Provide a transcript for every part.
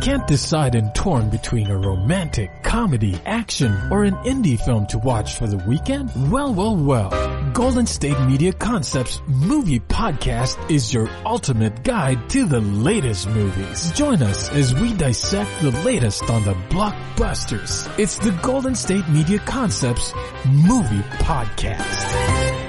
Can't decide and torn between a romantic, comedy, action, or an indie film to watch for the weekend? Well. Golden State Media Concepts Movie Podcast is your ultimate guide to the latest movies. Join us as we dissect the latest on the blockbusters. It's the Golden State Media Concepts Movie Podcast.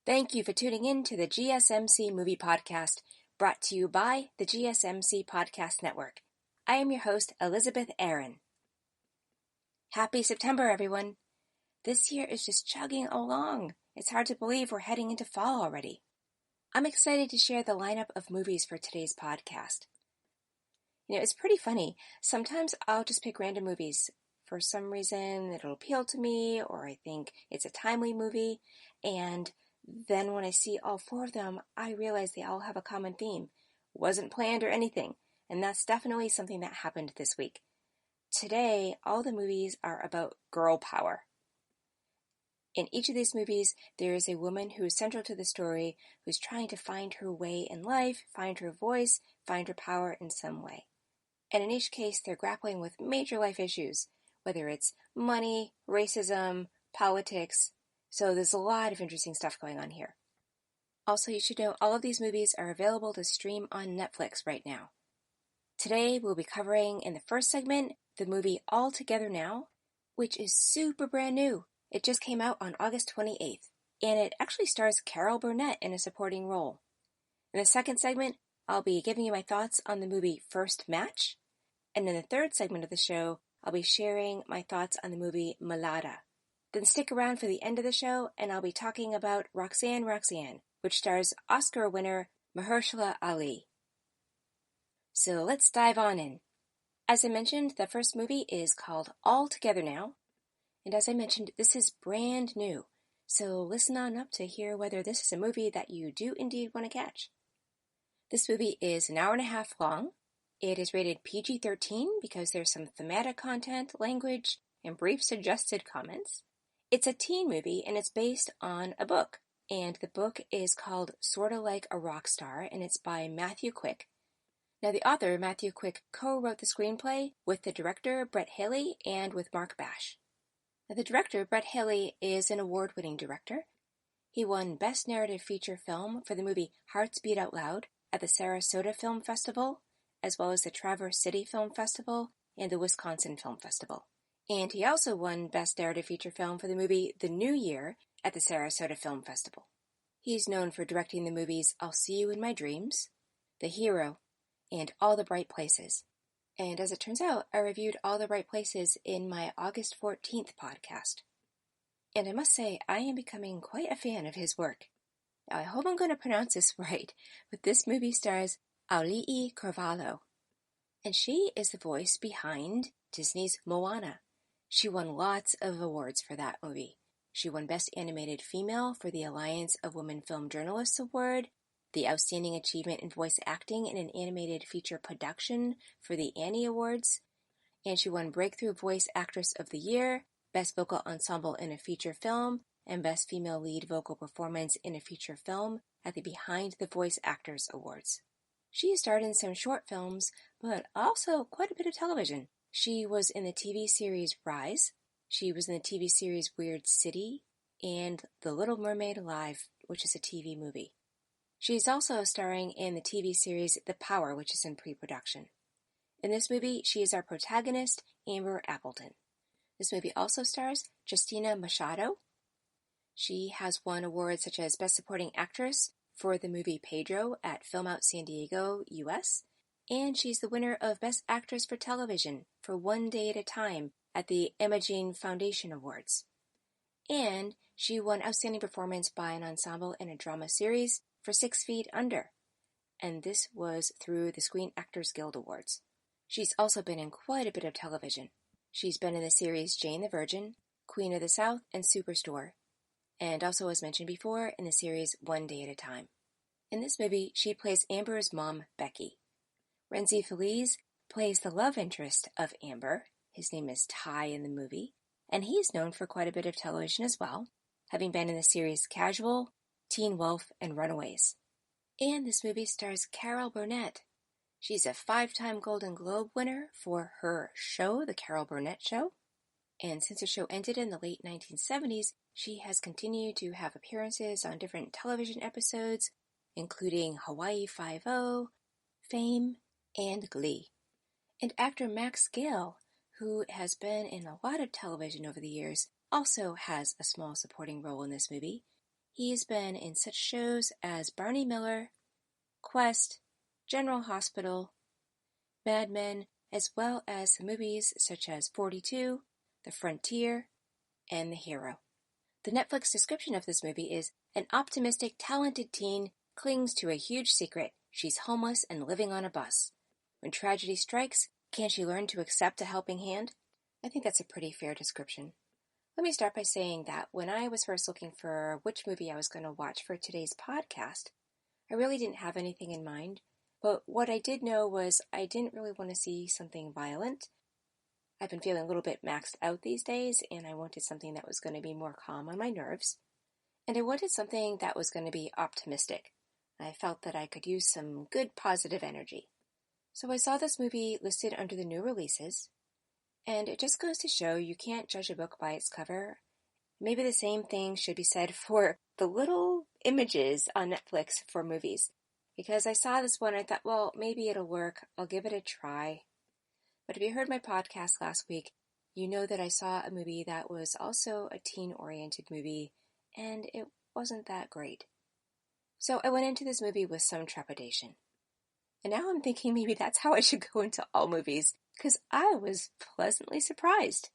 Thank you for tuning in to the GSMC Movie Podcast, brought to you by the GSMC Podcast Network. I am your host, Elizabeth Aaron. Happy September, everyone. This year is just chugging along. It's hard to believe we're heading into fall already. I'm excited to share the lineup of movies for today's podcast. It's pretty funny. Sometimes I'll just pick random movies. For some reason, it'll appeal to me, or I think it's a timely movie, and then when I see all four of them, I realize they all have a common theme. Wasn't planned or anything, and that's definitely something that happened this week. Today, all the movies are about girl power. In each of these movies, there is a woman who is central to the story, who's trying to find her way in life, find her voice, find her power in some way. And in each case, they're grappling with major life issues, whether it's money, racism, politics. So there's a lot of interesting stuff going on here. Also, you should know all of these movies are available to stream on Netflix right now. Today, we'll be covering in the first segment the movie All Together Now, which is super brand new. It just came out on August 28th, and it actually stars Carol Burnett in a supporting role. In the second segment, I'll be giving you my thoughts on the movie First Match, and in the third segment of the show, I'll be sharing my thoughts on the movie Milada. Then stick around for the end of the show, and I'll be talking about Roxanne Roxanne, which stars Oscar winner Mahershala Ali. So let's dive on in. As I mentioned, the first movie is called All Together Now, and as I mentioned, this is brand new, so listen on up to hear whether this is a movie that you do indeed want to catch. This movie is an hour and a half long. It is rated PG-13 because there's some thematic content, language, and brief suggested comments. It's a teen movie, and it's based on a book, and the book is called Sorta Like a Rock Star, and it's by Matthew Quick. Now, the author, Matthew Quick, co-wrote the screenplay with the director, Brett Haley, and with Mark Bash. Now, the director, Brett Haley, is an award-winning director. He won Best Narrative Feature Film for the movie Hearts Beat Out Loud at the Sarasota Film Festival, as well as the Traverse City Film Festival and the Wisconsin Film Festival. And he also won Best Narrative Feature Film for the movie The New Year at the Sarasota Film Festival. He's known for directing the movies I'll See You in My Dreams, The Hero, and All the Bright Places. And as it turns out, I reviewed All the Bright Places in my August 14th podcast. And I must say, I am becoming quite a fan of his work. Now, I hope I'm going to pronounce this right, but this movie stars Auli'i Cravalho. And she is the voice behind Disney's Moana. She won lots of awards for that movie. She won Best Animated Female for the Alliance of Women Film Journalists Award, the Outstanding Achievement in Voice Acting in an Animated Feature Production for the Annie Awards, and she won Breakthrough Voice Actress of the Year, Best Vocal Ensemble in a Feature Film, and Best Female Lead Vocal Performance in a Feature Film at the Behind the Voice Actors Awards. She has starred in some short films, but also quite a bit of television. She was in the TV series Rise, she was in the TV series Weird City, and The Little Mermaid Live, which is a TV movie. She's also starring in the TV series The Power, which is in pre-production. In this movie, she is our protagonist, Amber Appleton. This movie also stars Justina Machado. She has won awards such as Best Supporting Actress for the movie Pedro at Film Out San Diego, US, and she's the winner of Best Actress for Television for One Day at a Time at the Imogene Foundation Awards. And she won Outstanding Performance by an Ensemble in a Drama Series for 6 Feet Under, and this was through the Screen Actors Guild Awards. She's also been in quite a bit of television. She's been in the series Jane the Virgin, Queen of the South, and Superstore, and also, as mentioned before, in the series One Day at a Time. In this movie, she plays Amber's mom, Becky. Renzi Feliz plays the love interest of Amber. His name is Ty in the movie, and he's known for quite a bit of television as well, having been in the series Casual, Teen Wolf, and Runaways. And this movie stars Carol Burnett. She's a 5-time Golden Globe winner for her show, The Carol Burnett Show. And since her show ended in the late 1970s, she has continued to have appearances on different television episodes, including Hawaii Five-0, Fame, and Glee. And actor Max Gail, who has been in a lot of television over the years, also has a small supporting role in this movie. He's been in such shows as Barney Miller, Quest, General Hospital, Mad Men, as well as some movies such as 42, The Frontier, and The Hero. The Netflix description of this movie is, an optimistic, talented teen clings to a huge secret. She's homeless and living on a bus. When tragedy strikes, can she learn to accept a helping hand? I think that's a pretty fair description. Let me start by saying that when I was first looking for which movie I was going to watch for today's podcast, I really didn't have anything in mind, but what I did know was I didn't really want to see something violent. I've been feeling a little bit maxed out these days, and I wanted something that was going to be more calm on my nerves. And I wanted something that was going to be optimistic. I felt that I could use some good positive energy. So I saw this movie listed under the new releases, and it just goes to show you can't judge a book by its cover. Maybe the same thing should be said for the little images on Netflix for movies. Because I saw this one, I thought, well, maybe it'll work. I'll give it a try. But if you heard my podcast last week, you know that I saw a movie that was also a teen-oriented movie, and it wasn't that great. So I went into this movie with some trepidation. And now I'm thinking maybe that's how I should go into all movies, because I was pleasantly surprised.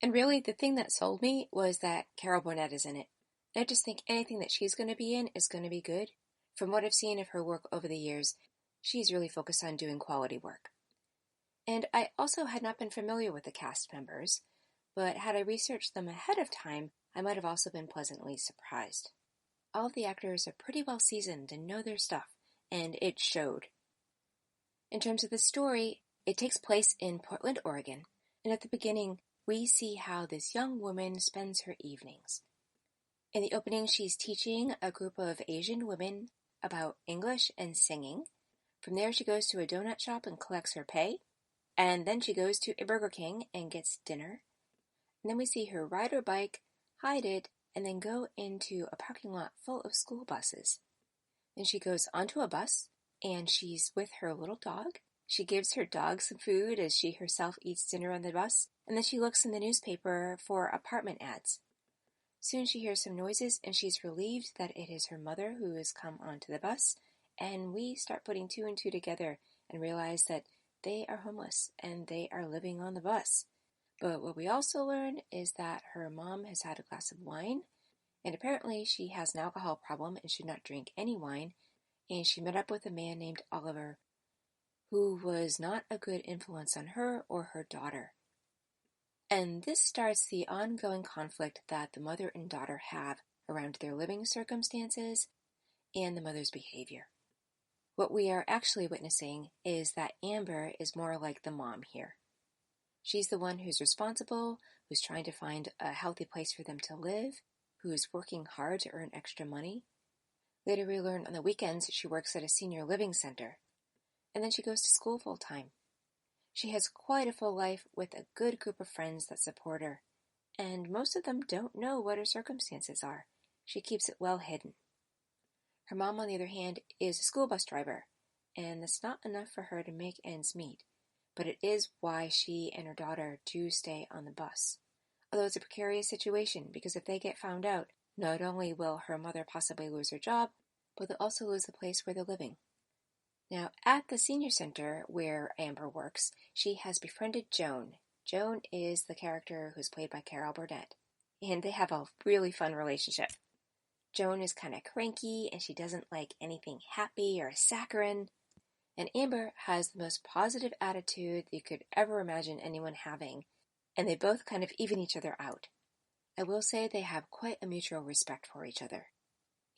And really, the thing that sold me was that Carol Burnett is in it. And I just think anything that she's going to be in is going to be good. From what I've seen of her work over the years, she's really focused on doing quality work. And I also had not been familiar with the cast members, but had I researched them ahead of time, I might have also been pleasantly surprised. All of the actors are pretty well seasoned and know their stuff, and it showed. In terms of the story, it takes place in Portland, Oregon, and at the beginning, we see how this young woman spends her evenings. In the opening, she's teaching a group of Asian women about English and singing. From there, she goes to a donut shop and collects her pay. And then she goes to a Burger King and gets dinner. And then we see her ride her bike, hide it, and then go into a parking lot full of school buses. Then she goes onto a bus, and she's with her little dog. She gives her dog some food as she herself eats dinner on the bus, and then she looks in the newspaper for apartment ads. Soon she hears some noises, and she's relieved that it is her mother who has come onto the bus, and we start putting two and two together and realize that they are homeless and they are living on the bus. But what we also learn is that her mom has had a glass of wine, and apparently she has an alcohol problem and should not drink any wine, and she met up with a man named Oliver, who was not a good influence on her or her daughter. And this starts the ongoing conflict that the mother and daughter have around their living circumstances and the mother's behavior. What we are actually witnessing is that Amber is more like the mom here. She's the one who's responsible, who's trying to find a healthy place for them to live, who's working hard to earn extra money. Later we learn on the weekends she works at a senior living center, and then she goes to school full time. She has quite a full life with a good group of friends that support her, and most of them don't know what her circumstances are. She keeps it well hidden. Her mom, on the other hand, is a school bus driver, and that's not enough for her to make ends meet, but it is why she and her daughter do stay on the bus. Although it's a precarious situation, because if they get found out, not only will her mother possibly lose her job, but they'll also lose the place where they're living. Now, at the senior center where Amber works, she has befriended Joan. Joan is the character who's played by Carol Burnett. and they have a really fun relationship. Joan is kind of cranky, and she doesn't like anything happy or saccharine, and Amber has the most positive attitude you could ever imagine anyone having, and they both kind of even each other out. I will say they have quite a mutual respect for each other.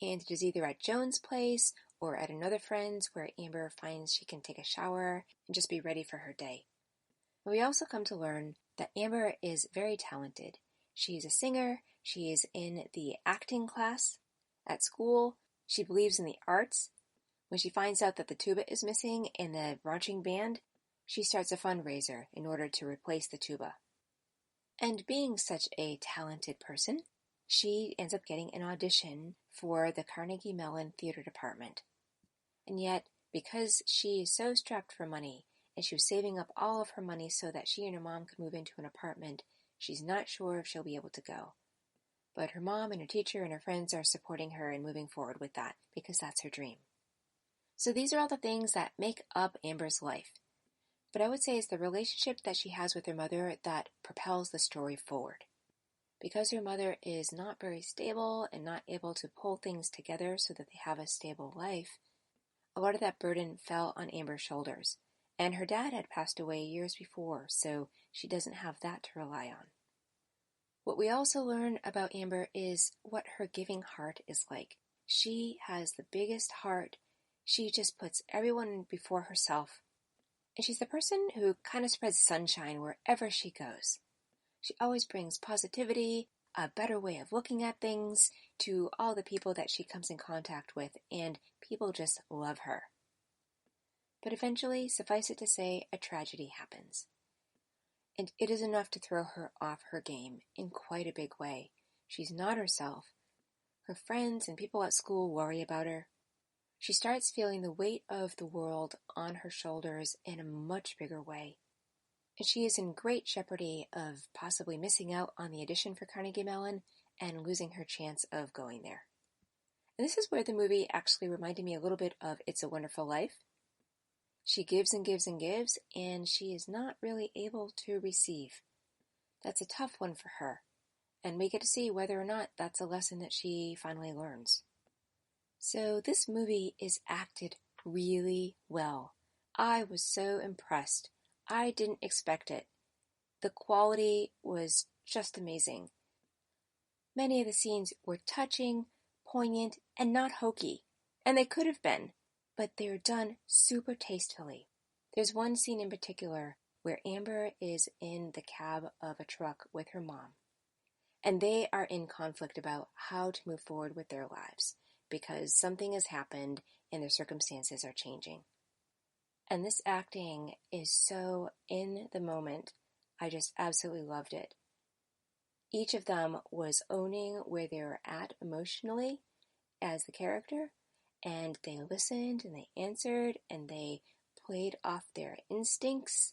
And it is either at Joan's place or at another friend's where Amber finds she can take a shower and just be ready for her day. But we also come to learn that Amber is very talented. She's a singer, she is in the acting class. At school, she believes in the arts. When she finds out that the tuba is missing in the marching band, she starts a fundraiser in order to replace the tuba. And being such a talented person, she ends up getting an audition for the Carnegie Mellon Theater Department. And yet, because she is so strapped for money, and she was saving up all of her money so that she and her mom could move into an apartment, she's not sure if she'll be able to go. But her mom and her teacher and her friends are supporting her and moving forward with that, because that's her dream. So these are all the things that make up Amber's life. But I would say it's the relationship that she has with her mother that propels the story forward. Because her mother is not very stable and not able to pull things together so that they have a stable life, a lot of that burden fell on Amber's shoulders. And her dad had passed away years before, so she doesn't have that to rely on. What we also learn about Amber is what her giving heart is like. She has the biggest heart. She just puts everyone before herself. And she's the person who kind of spreads sunshine wherever she goes. She always brings positivity, a better way of looking at things to all the people that she comes in contact with, and people just love her. But eventually, suffice it to say, a tragedy happens. And it is enough to throw her off her game in quite a big way. She's not herself. Her friends and people at school worry about her. She starts feeling the weight of the world on her shoulders in a much bigger way. And she is in great jeopardy of possibly missing out on the audition for Carnegie Mellon and losing her chance of going there. And this is where the movie actually reminded me a little bit of It's a Wonderful Life. She gives and gives and gives, and she is not really able to receive. That's a tough one for her, and we get to see whether or not that's a lesson that she finally learns. So this movie is acted really well. I was so impressed. I didn't expect it. The quality was just amazing. Many of the scenes were touching, poignant, and not hokey, and they could have been, but they're done super tastefully. There's one scene in particular where Amber is in the cab of a truck with her mom, and they are in conflict about how to move forward with their lives because something has happened and their circumstances are changing. And this acting is so in the moment. I just absolutely loved it. Each of them was owning where they were at emotionally as the character, and they listened and they answered and they played off their instincts.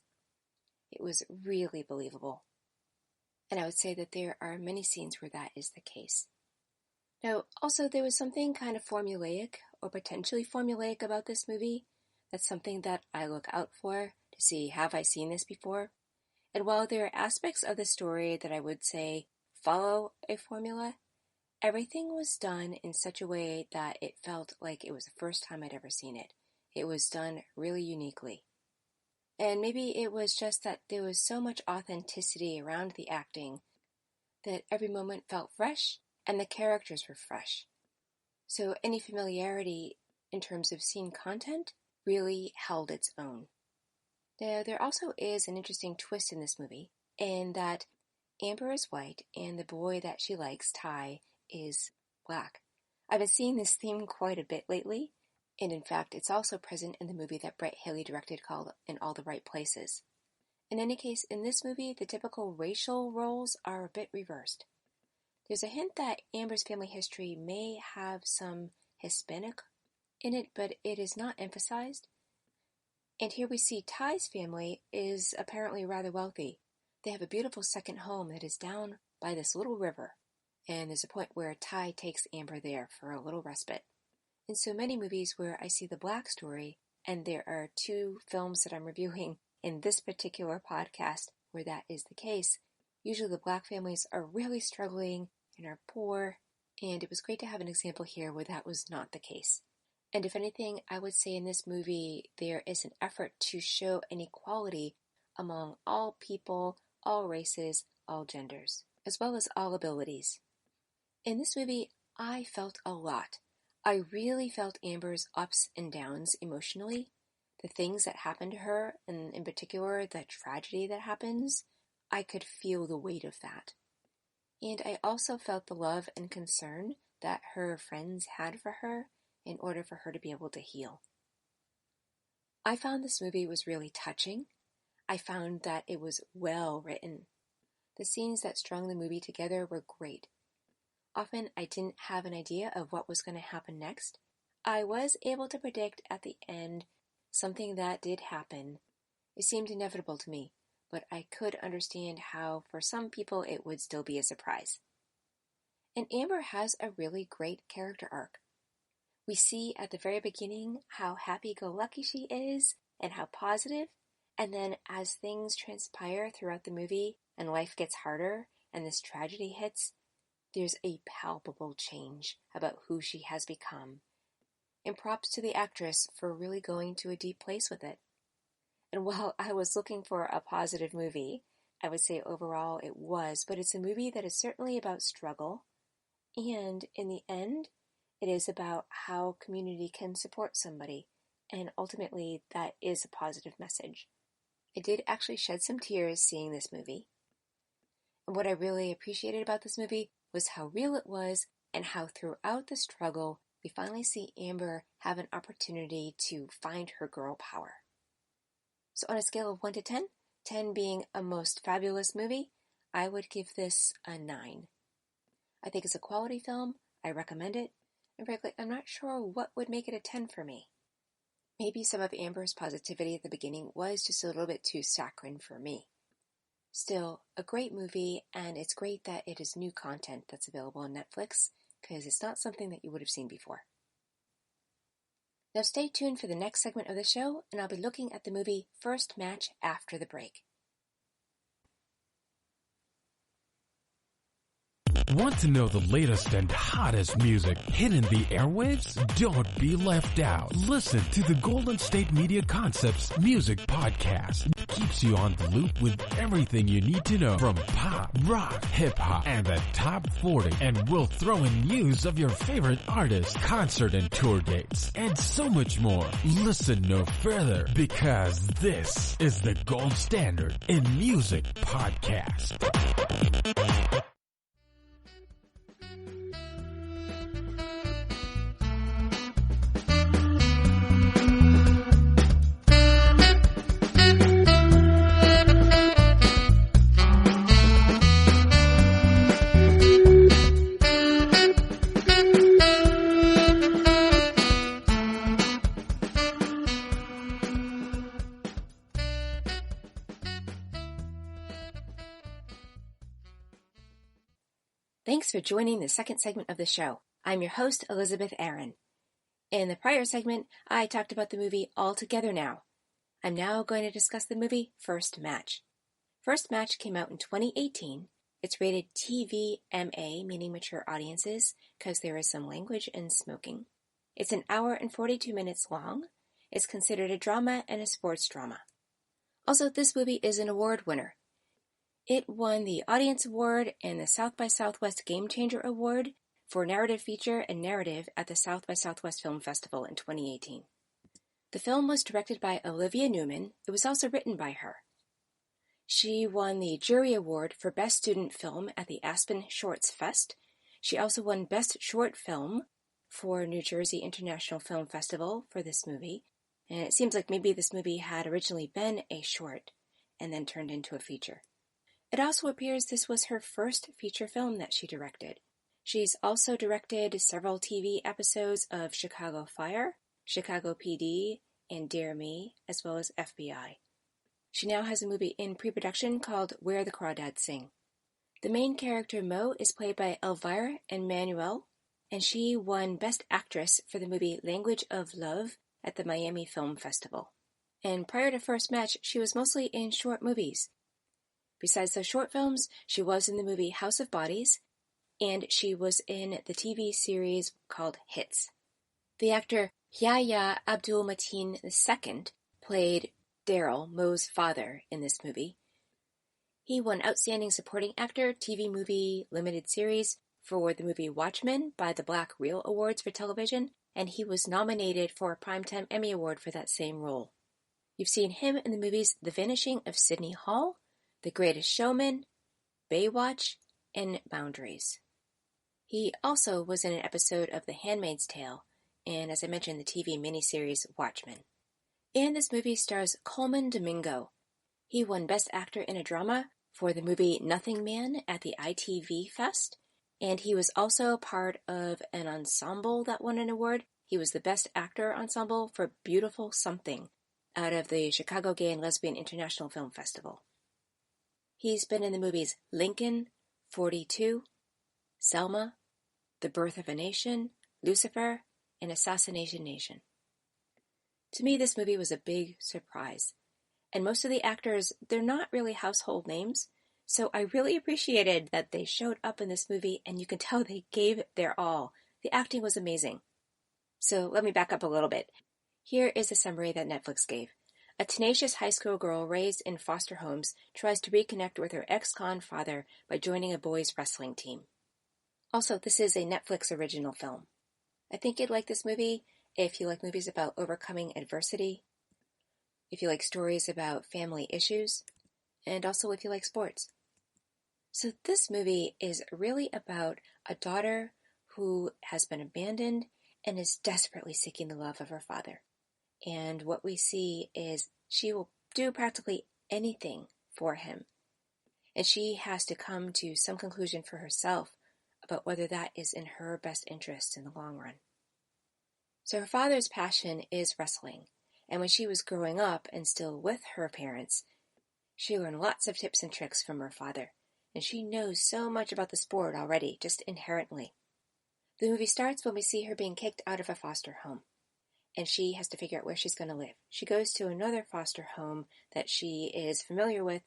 It was really believable. And I would say that there are many scenes where that is the case. Now, also there was something kind of formulaic or potentially formulaic about this movie. That's something that I look out for to see, have I seen this before? And while there are aspects of the story that I would say follow a formula, everything was done in such a way that it felt like it was the first time I'd ever seen it. It was done really uniquely. And maybe it was just that there was so much authenticity around the acting that every moment felt fresh and the characters were fresh. So any familiarity in terms of scene content really held its own. There also is an interesting twist in this movie in that Amber is white and the boy that she likes, Ty, is black. I've been seeing this theme quite a bit lately, and in fact it's also present in the movie that Brett Haley directed called In All the Right Places. In any case, in this movie, the typical racial roles are a bit reversed. There's a hint that Amber's family history may have some Hispanic in it, but it is not emphasized. And here we see Ty's family is apparently rather wealthy. They have a beautiful second home that is down by this little river, and there's a point where Ty takes Amber there for a little respite. In so many movies where I see the black story, and there are 2 films that I'm reviewing in this particular podcast where that is the case, Usually the Black families are really struggling and are poor, and it was great to have an example here where that was not the case. And if anything, I would say in this movie there is an effort to show an equality among all people, all races, all genders, as well as all abilities. In this movie, I felt a lot. I really felt Amber's ups and downs emotionally. The things that happen to her, and in particular, the tragedy that happens, I could feel the weight of that. And I also felt the love and concern that her friends had for her in order for her to be able to heal. I found this movie was really touching. I found that it was well written. The scenes that strung the movie together were great. Often I didn't have an idea of what was going to happen next. I was able to predict at the end something that did happen. It seemed inevitable to me, but I could understand how for some people it would still be a surprise. And Amber has a really great character arc. We see at the very beginning how happy-go-lucky she is and how positive, and then as things transpire throughout the movie and life gets harder and this tragedy hits, there's a palpable change about who she has become. And props to the actress for really going to a deep place with it. And while I was looking for a positive movie, I would say overall it was, but it's a movie that is certainly about struggle, and in the end, it is about how community can support somebody, and ultimately that is a positive message. I did actually shed some tears seeing this movie. And what I really appreciated about this movie was how real it was and how throughout the struggle we finally see Amber have an opportunity to find her girl power. So on a scale of 1 to 10, 10 being a most fabulous movie, I would give this a 9. I think it's a quality film, I recommend it, and frankly I'm not sure what would make it a 10 for me. Maybe some of Amber's positivity at the beginning was just a little bit too saccharine for me. Still, a great movie, and it's great that it is new content that's available on Netflix, because it's not something that you would have seen before. Now stay tuned for the next segment of the show, and I'll be looking at the movie First Match after the break. Want to know the latest and hottest music hitting the airwaves? Don't be left out. Listen to the Golden State Media Concepts Music Podcast. It keeps you on the loop with everything you need to know from pop, rock, hip-hop, and the top 40. And we'll throw in news of your favorite artists, concert and tour dates, and so much more. Listen no further, because this is the gold standard in music podcast. Thanks for joining the second segment of the show. I'm your host, Elizabeth Aaron. In the prior segment, I talked about the movie All Together Now. I'm now going to discuss the movie First Match. First Match came out in 2018. It's rated TVMA, meaning mature audiences, because there is some language and smoking. It's an hour and 42 minutes long. It's considered a drama and a sports drama. Also, this movie is an award winner. It won the Audience Award and the South by Southwest Game Changer Award for Narrative Feature and Narrative at the South by Southwest Film Festival in 2018. The film was directed by Olivia Newman. It was also written by her. She won the Jury Award for Best Student Film at the Aspen Shorts Fest. She also won Best Short Film for New Jersey International Film Festival for this movie. And it seems like maybe this movie had originally been a short and then turned into a feature. It also appears this was her first feature film that she directed. She's also directed several TV episodes of Chicago Fire, Chicago PD, and Dare Me, as well as FBI. She now has a movie in pre-production called Where the Crawdads Sing. The main character, Mo, is played by Elvira and Manuel, and she won Best Actress for the movie Language of Love at the Miami Film Festival. And prior to First Match, she was mostly in short movies. Besides those short films, she was in the movie House of Bodies, and she was in the TV series called Hits. The actor Yahya Abdul-Mateen II played Daryl, Mo's father, in this movie. He won Outstanding Supporting Actor, TV Movie Limited Series for the movie Watchmen by the Black Reel Awards for television, and he was nominated for a Primetime Emmy Award for that same role. You've seen him in the movies The Vanishing of Sydney Hall, The Greatest Showman, Baywatch, and Boundaries. He also was in an episode of The Handmaid's Tale, and as I mentioned, the TV miniseries Watchmen. And this movie stars Colman Domingo. He won Best Actor in a Drama for the movie Nothing Man at the ITV Fest, and he was also part of an ensemble that won an award. He was the Best Actor Ensemble for Beautiful Something out of the Chicago Gay and Lesbian International Film Festival. He's been in the movies Lincoln, 42, Selma, The Birth of a Nation, Lucifer, and Assassination Nation. To me, this movie was a big surprise. And most of the actors, they're not really household names, so I really appreciated that they showed up in this movie, and you can tell they gave their all. The acting was amazing. So let me back up a little bit. Here is a summary that Netflix gave. A tenacious high school girl raised in foster homes tries to reconnect with her ex-con father by joining a boys' wrestling team. Also, this is a Netflix original film. I think you'd like this movie if you like movies about overcoming adversity, if you like stories about family issues, and also if you like sports. So this movie is really about a daughter who has been abandoned and is desperately seeking the love of her father. And what we see is she will do practically anything for him. And she has to come to some conclusion for herself about whether that is in her best interest in the long run. So her father's passion is wrestling. And when she was growing up and still with her parents, she learned lots of tips and tricks from her father. And she knows so much about the sport already, just inherently. The movie starts when we see her being kicked out of a foster home. And she has to figure out where she's going to live. She goes to another foster home that she is familiar with,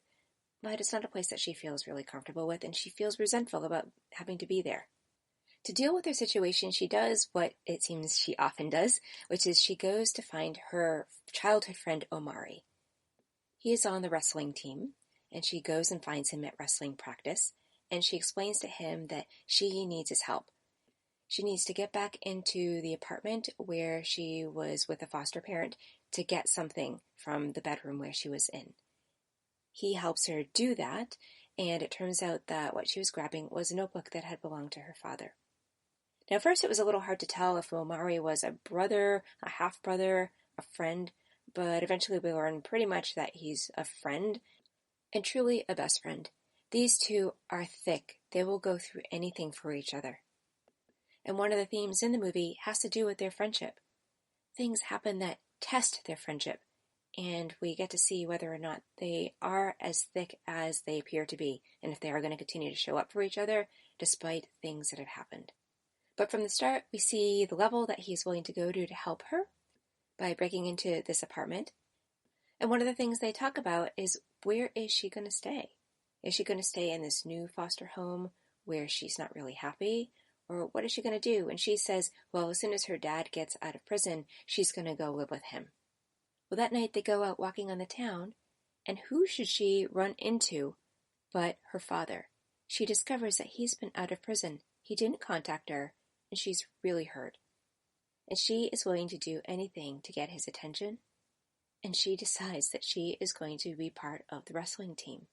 but it's not a place that she feels really comfortable with, and she feels resentful about having to be there. To deal with her situation, she does what it seems she often does, which is she goes to find her childhood friend Omari. He is on the wrestling team, and she goes and finds him at wrestling practice, and she explains to him that she needs his help. She needs to get back into the apartment where she was with a foster parent to get something from the bedroom where she was in. He helps her do that, and it turns out that what she was grabbing was a notebook that had belonged to her father. Now, first it was a little hard to tell if Omari was a brother, a half-brother, a friend, but eventually we learn pretty much that he's a friend, and truly a best friend. These two are thick. They will go through anything for each other. And one of the themes in the movie has to do with their friendship. Things happen that test their friendship, and we get to see whether or not they are as thick as they appear to be, and if they are going to continue to show up for each other despite things that have happened. But from the start, we see the level that he's willing to go to help her by breaking into this apartment. And one of the things they talk about is, where is she going to stay? Is she going to stay in this new foster home where she's not really happy? Or what is she going to do? And she says, well, as soon as her dad gets out of prison, she's going to go live with him. Well, that night they go out walking on the town, and who should she run into but her father? She discovers that he's been out of prison. He didn't contact her, and she's really hurt. And she is willing to do anything to get his attention, and she decides that she is going to be part of the wrestling team.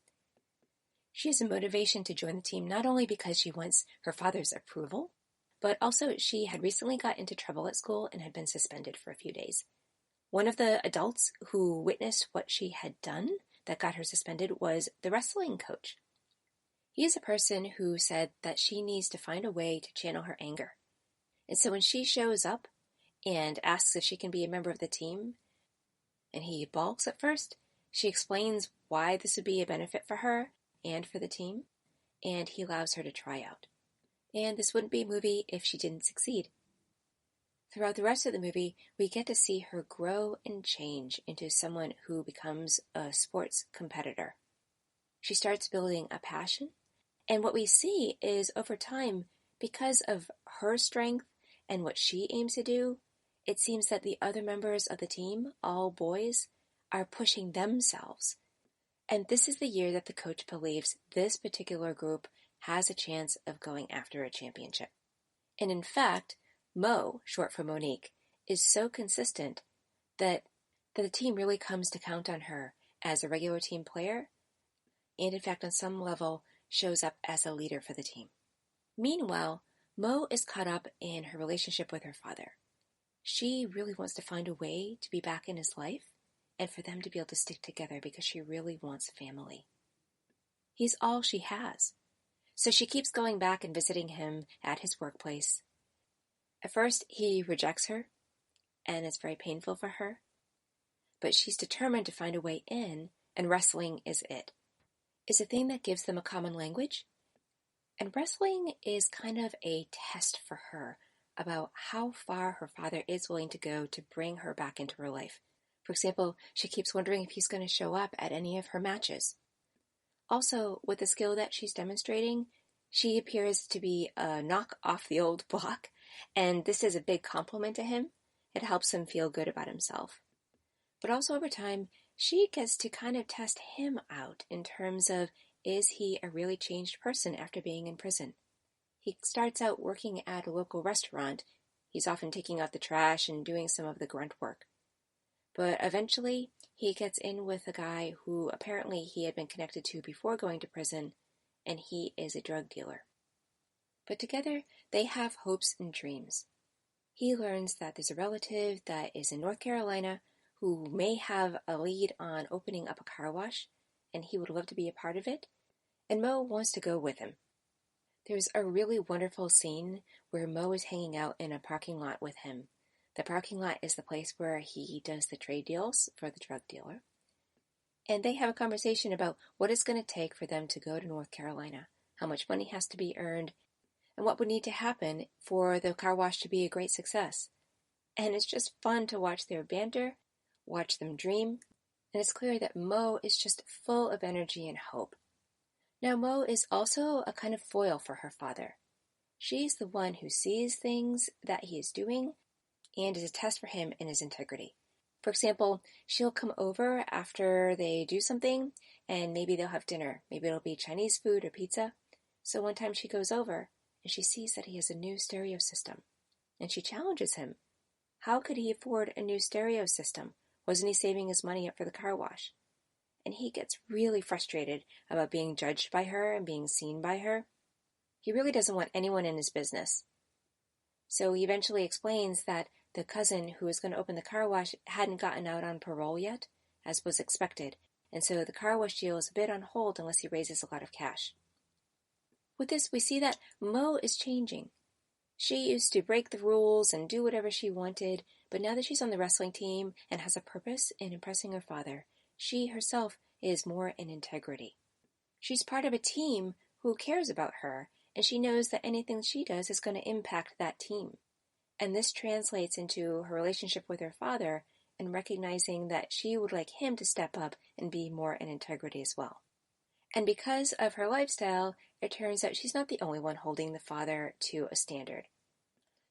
She has a motivation to join the team not only because she wants her father's approval, but also she had recently got into trouble at school and had been suspended for a few days. One of the adults who witnessed what she had done that got her suspended was the wrestling coach. He is a person who said that she needs to find a way to channel her anger. And so when she shows up and asks if she can be a member of the team, and he balks at first, she explains why this would be a benefit for her and for the team, and he allows her to try out. And this wouldn't be a movie if she didn't succeed. Throughout the rest of the movie, we get to see her grow and change into someone who becomes a sports competitor. She starts building a passion. And what we see is over time, because of her strength and what she aims to do, it seems that the other members of the team, all boys, are pushing themselves. And this is the year that the coach believes this particular group has a chance of going after a championship. And in fact, Mo, short for Monique, is so consistent that the team really comes to count on her as a regular team player, and in fact on some level shows up as a leader for the team. Meanwhile, Mo is caught up in her relationship with her father. She really wants to find a way to be back in his life and for them to be able to stick together because she really wants family. He's all she has. So she keeps going back and visiting him at his workplace. At first, he rejects her, and it's very painful for her. But she's determined to find a way in, and wrestling is it. It's a thing that gives them a common language. And wrestling is kind of a test for her about how far her father is willing to go to bring her back into her life. For example, she keeps wondering if he's going to show up at any of her matches. Also, with the skill that she's demonstrating, she appears to be a knock off the old block, and this is a big compliment to him. It helps him feel good about himself. But also over time, she gets to kind of test him out in terms of, is he a really changed person after being in prison? He starts out working at a local restaurant. He's often taking out the trash and doing some of the grunt work. But eventually, he gets in with a guy who apparently he had been connected to before going to prison, and he is a drug dealer. But together, they have hopes and dreams. He learns that there's a relative that is in North Carolina who may have a lead on opening up a car wash, and he would love to be a part of it, and Mo wants to go with him. There's a really wonderful scene where Mo is hanging out in a parking lot with him. The parking lot is the place where he does the trade deals for the drug dealer. And they have a conversation about what it's going to take for them to go to North Carolina, how much money has to be earned, and what would need to happen for the car wash to be a great success. And it's just fun to watch their banter, watch them dream, and it's clear that Mo is just full of energy and hope. Now, Mo is also a kind of foil for her father. She's the one who sees things that he is doing and is a test for him in his integrity. For example, she'll come over after they do something, and maybe they'll have dinner. Maybe it'll be Chinese food or pizza. So one time she goes over, and she sees that he has a new stereo system. And she challenges him. How could he afford a new stereo system? Wasn't he saving his money up for the car wash? And he gets really frustrated about being judged by her and being seen by her. He really doesn't want anyone in his business. So he eventually explains that the cousin who was going to open the car wash hadn't gotten out on parole yet, as was expected, and so the car wash deal is a bit on hold unless he raises a lot of cash. With this, we see that Mo is changing. She used to break the rules and do whatever she wanted, but now that she's on the wrestling team and has a purpose in impressing her father, she herself is more in integrity. She's part of a team who cares about her, and she knows that anything she does is going to impact that team. And this translates into her relationship with her father and recognizing that she would like him to step up and be more in integrity as well. And because of her lifestyle, it turns out she's not the only one holding the father to a standard.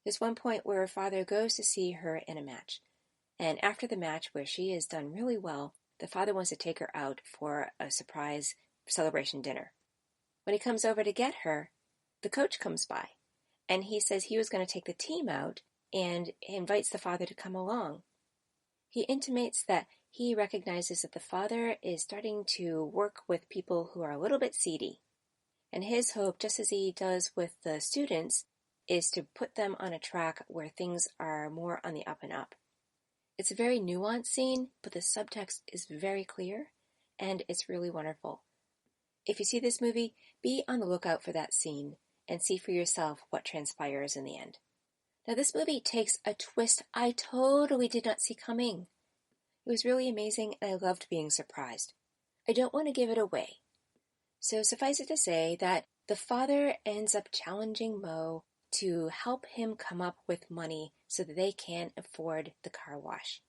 There's one point where her father goes to see her in a match. And after the match, where she has done really well, the father wants to take her out for a surprise celebration dinner. When he comes over to get her, the coach comes by. And he says he was going to take the team out and invites the father to come along. He intimates that he recognizes that the father is starting to work with people who are a little bit seedy. And his hope, just as he does with the students, is to put them on a track where things are more on the up and up. It's a very nuanced scene, but the subtext is very clear, and it's really wonderful. If you see this movie, be on the lookout for that scene and see for yourself what transpires in the end. Now, this movie takes a twist I totally did not see coming. It was really amazing, and I loved being surprised. I don't want to give it away. So suffice it to say that the father ends up challenging Mo to help him come up with money so that they can afford the car wash.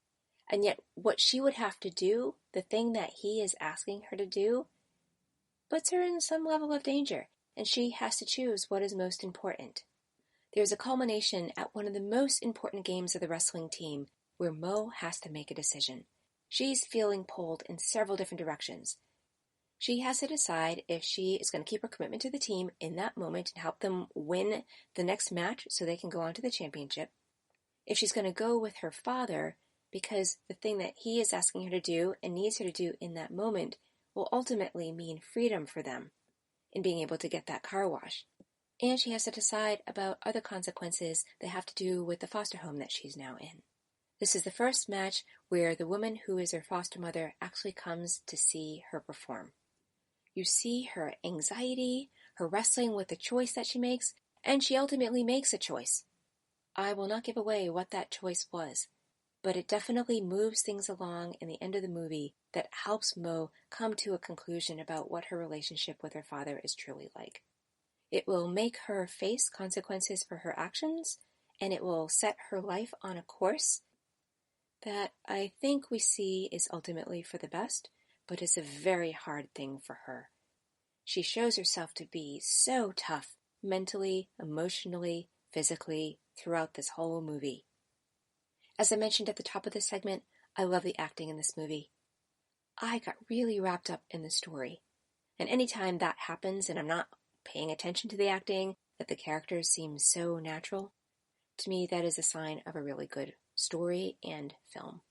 And yet, what she would have to do, the thing that he is asking her to do, puts her in some level of danger, and she has to choose what is most important. There's a culmination at one of the most important games of the wrestling team where Mo has to make a decision. She's feeling pulled in several different directions. She has to decide if she is going to keep her commitment to the team in that moment and help them win the next match so they can go on to the championship. If she's going to go with her father, because the thing that he is asking her to do and needs her to do in that moment will ultimately mean freedom for them in being able to get that car wash. And she has to decide about other consequences that have to do with the foster home that she's now in. This is the first match where the woman who is her foster mother actually comes to see her perform. You see her anxiety, her wrestling with the choice that she makes, and she ultimately makes a choice. I will not give away what that choice was, but it definitely moves things along in the end of the movie that helps Mo come to a conclusion about what her relationship with her father is truly like. It will make her face consequences for her actions, and it will set her life on a course that I think we see is ultimately for the best, but is a very hard thing for her. She shows herself to be so tough, mentally, emotionally, physically, throughout this whole movie. As I mentioned at the top of this segment, I love the acting in this movie. I got really wrapped up in the story. And anytime that happens and I'm not paying attention to the acting, that the characters seem so natural, to me that is a sign of a really good story and film.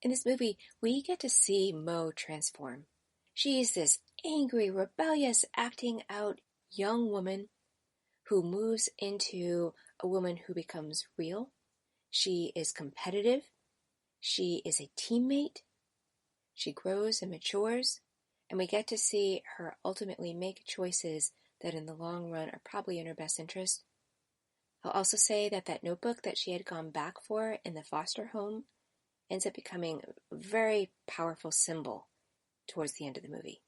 In this movie, we get to see Mo transform. She's this angry, rebellious, acting out young woman who moves into a woman who becomes real. She is competitive. She is a teammate. She grows and matures, and we get to see her ultimately make choices that in the long run are probably in her best interest. I'll also say that that notebook that she had gone back for in the foster home ends up becoming a very powerful symbol towards the end of the movie.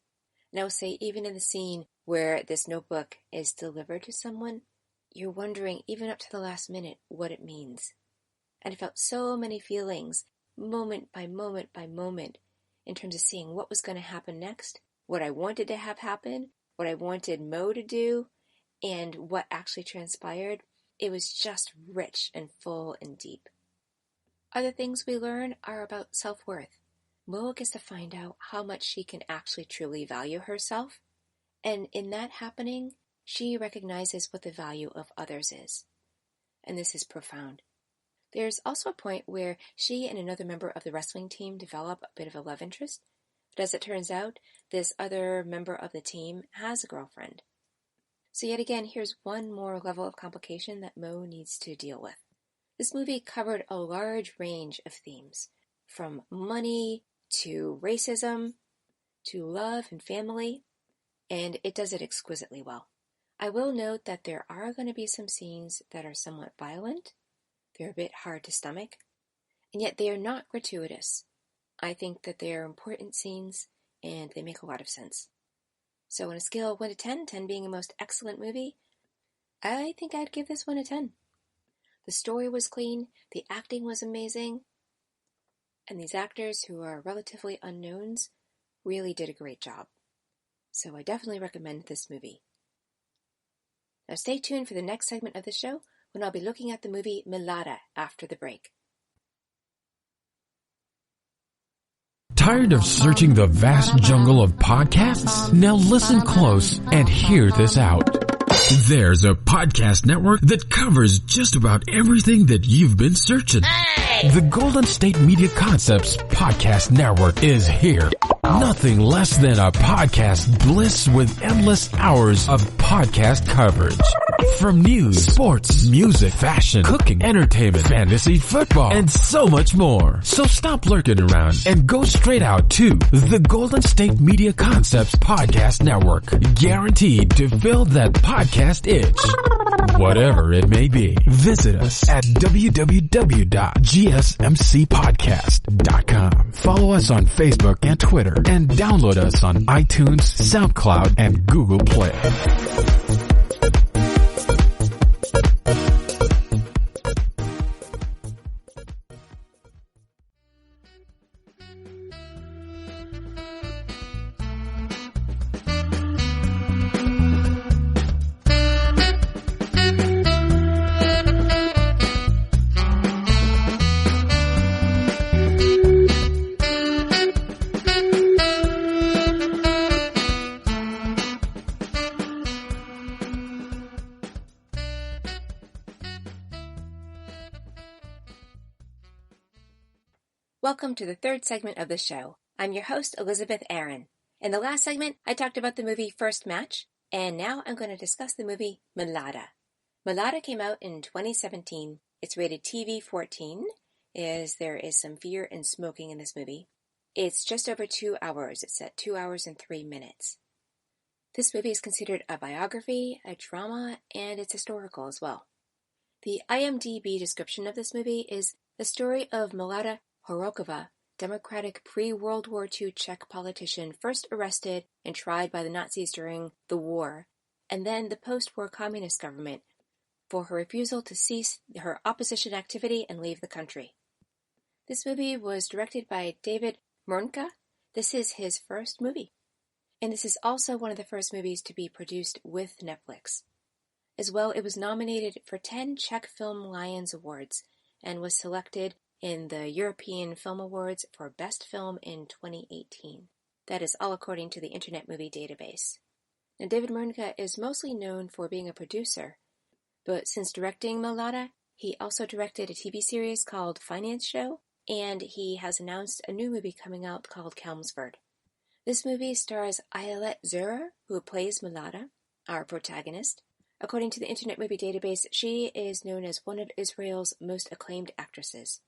And I will say, even in the scene where this notebook is delivered to someone, you're wondering, even up to the last minute, what it means. And I felt so many feelings, moment by moment by moment, in terms of seeing what was going to happen next, what I wanted to have happen, what I wanted Mo to do, and what actually transpired. It was just rich and full and deep. Other things we learn are about self-worth. Mo gets to find out how much she can actually truly value herself, and in that happening, she recognizes what the value of others is. And this is profound. There's also a point where she and another member of the wrestling team develop a bit of a love interest, but as it turns out, this other member of the team has a girlfriend. So yet again, here's one more level of complication that Mo needs to deal with. This movie covered a large range of themes, from money to racism to love and family, and it does it exquisitely well. I will note that there are going to be some scenes that are somewhat violent. They're a bit hard to stomach, and yet they are not gratuitous. I think that they are important scenes, and they make a lot of sense. So on a scale of 1 to 10, 10 being a most excellent movie, I think I'd give this one a 10. The story was clean, the acting was amazing, and these actors, who are relatively unknowns, really did a great job. So I definitely recommend this movie. Now stay tuned for the next segment of the show, when I'll be looking at the movie Milada after the break. Tired of searching the vast jungle of podcasts? Now listen close and hear this out. There's a podcast network that covers just about everything that you've been searching. Hey! The Golden State Media Concepts Podcast Network is here. Nothing less than a podcast bliss with endless hours of podcast coverage. From news, sports, music, fashion, cooking, entertainment, fantasy, football, and so much more. So stop lurking around and go straight out to the Golden State Media Concepts Podcast Network. Guaranteed to fill that podcast itch. Whatever it may be. Visit us at www.gsmcpodcast.com. Follow us on Facebook and Twitter, and download us on iTunes, SoundCloud, and Google Play. Welcome to the third segment of the show. I'm your host, Elizabeth Aaron. In the last segment, I talked about the movie First Match, and now I'm going to discuss the movie Milada. Milada came out in 2017. It's rated TV 14, as there is some fear and smoking in this movie. It's just over 2 hours. It's at 2 hours and 3 minutes. This movie is considered a biography, a drama, and it's historical as well. The IMDb description of this movie is the story of Milada Horokova, Democratic pre-World War II Czech politician first arrested and tried by the Nazis during the war, and then the post-war communist government for her refusal to cease her opposition activity and leave the country. This movie was directed by David Mrnka. This is his first movie. And this is also one of the first movies to be produced with Netflix. As well, it was nominated for 10 Czech Film Lions Awards and was selected in the European Film Awards for Best Film in 2018. That is all according to the Internet Movie Database. Now, David Mrnka is mostly known for being a producer, but since directing Milada, he also directed a TV series called Finance Show, and he has announced a new movie coming out called Chelmsford. This movie stars Ayelet Zurer, who plays Milada, our protagonist. According to the Internet Movie Database, she is known as one of Israel's most acclaimed actresses.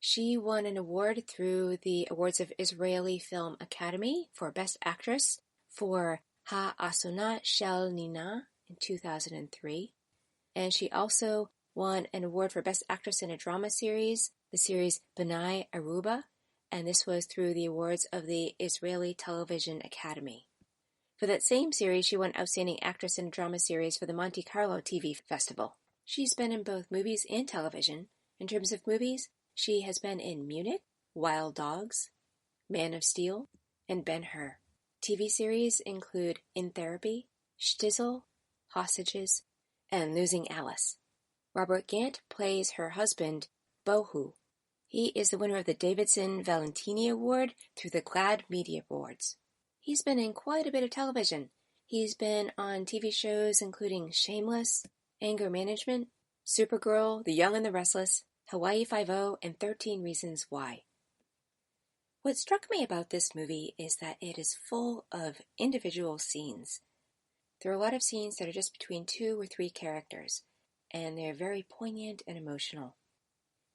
She won an award through the Awards of Israeli Film Academy for Best Actress for Ha'asona Shel Nina in 2003. And she also won an award for Best Actress in a Drama Series, the series B'nai Aruba, and this was through the awards of the Israeli Television Academy. For that same series, she won Outstanding Actress in a Drama Series for the Monte Carlo TV Festival. She's been in both movies and television. In terms of movies, she has been in Munich, Wild Dogs, Man of Steel, and Ben-Hur. TV series include In Therapy, Shtisel, Hostages, and Losing Alice. Robert Gant plays her husband, Bohu. He is the winner of the Davidson Valentini Award through the GLAAD Media Awards. He's been in quite a bit of television. He's been on TV shows including Shameless, Anger Management, Supergirl, The Young and the Restless, Hawaii Five-0, and 13 Reasons Why. What struck me about this movie is that it is full of individual scenes. There are a lot of scenes that are just between 2 or 3 characters, and they're very poignant and emotional.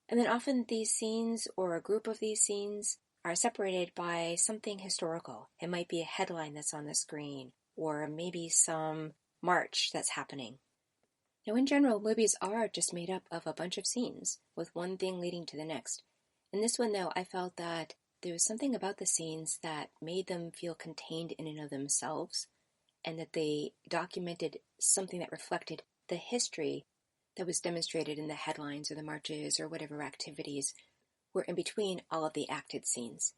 And then often these scenes, or a group of these scenes, are separated by something historical. It might be a headline that's on the screen, or maybe some march that's happening. Now, in general, movies are just made up of a bunch of scenes, with one thing leading to the next. In this one, though, I felt that there was something about the scenes that made them feel contained in and of themselves, and that they documented something that reflected the history that was demonstrated in the headlines or the marches or whatever activities were in between all of the acted scenes.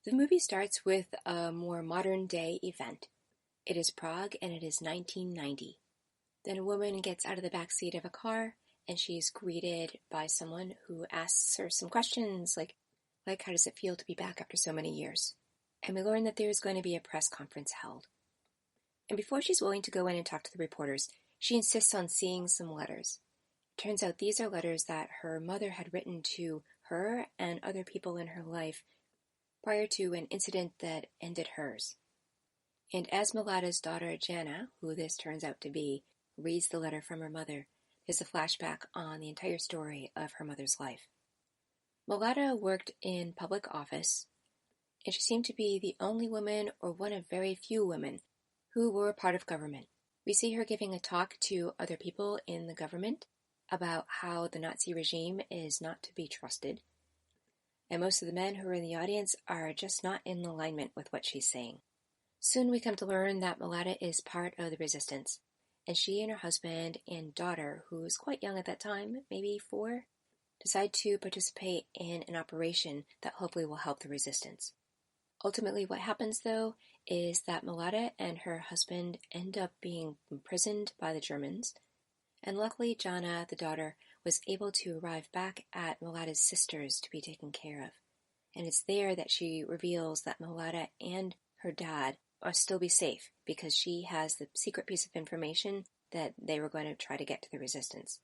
The movie starts with a more modern-day event. It is Prague, and it is 1990. Then a woman gets out of the back seat of a car, and she's greeted by someone who asks her some questions, like how does it feel to be back after so many years? And we learn that there is going to be a press conference held. And before she's willing to go in and talk to the reporters, she insists on seeing some letters. It turns out these are letters that her mother had written to her and other people in her life prior to an incident that ended hers. And as Milada's daughter, Jana, who this turns out to be, reads the letter from her mother, there's a flashback on the entire story of her mother's life. Milada worked in public office, and she seemed to be the only woman, or one of very few women, who were a part of government. We see her giving a talk to other people in the government about how the Nazi regime is not to be trusted, and most of the men who are in the audience are just not in alignment with what she's saying. Soon we come to learn that Milada is part of the resistance, and she and her husband and daughter, who is quite young at that time, maybe 4, decide to participate in an operation that hopefully will help the resistance. Ultimately, what happens, though, is that Milada and her husband end up being imprisoned by the Germans, and luckily Jana, the daughter, was able to arrive back at Milada's sisters to be taken care of. And it's there that she reveals that Milada and her dad are still be safe, because she has the secret piece of information that they were going to try to get to the resistance.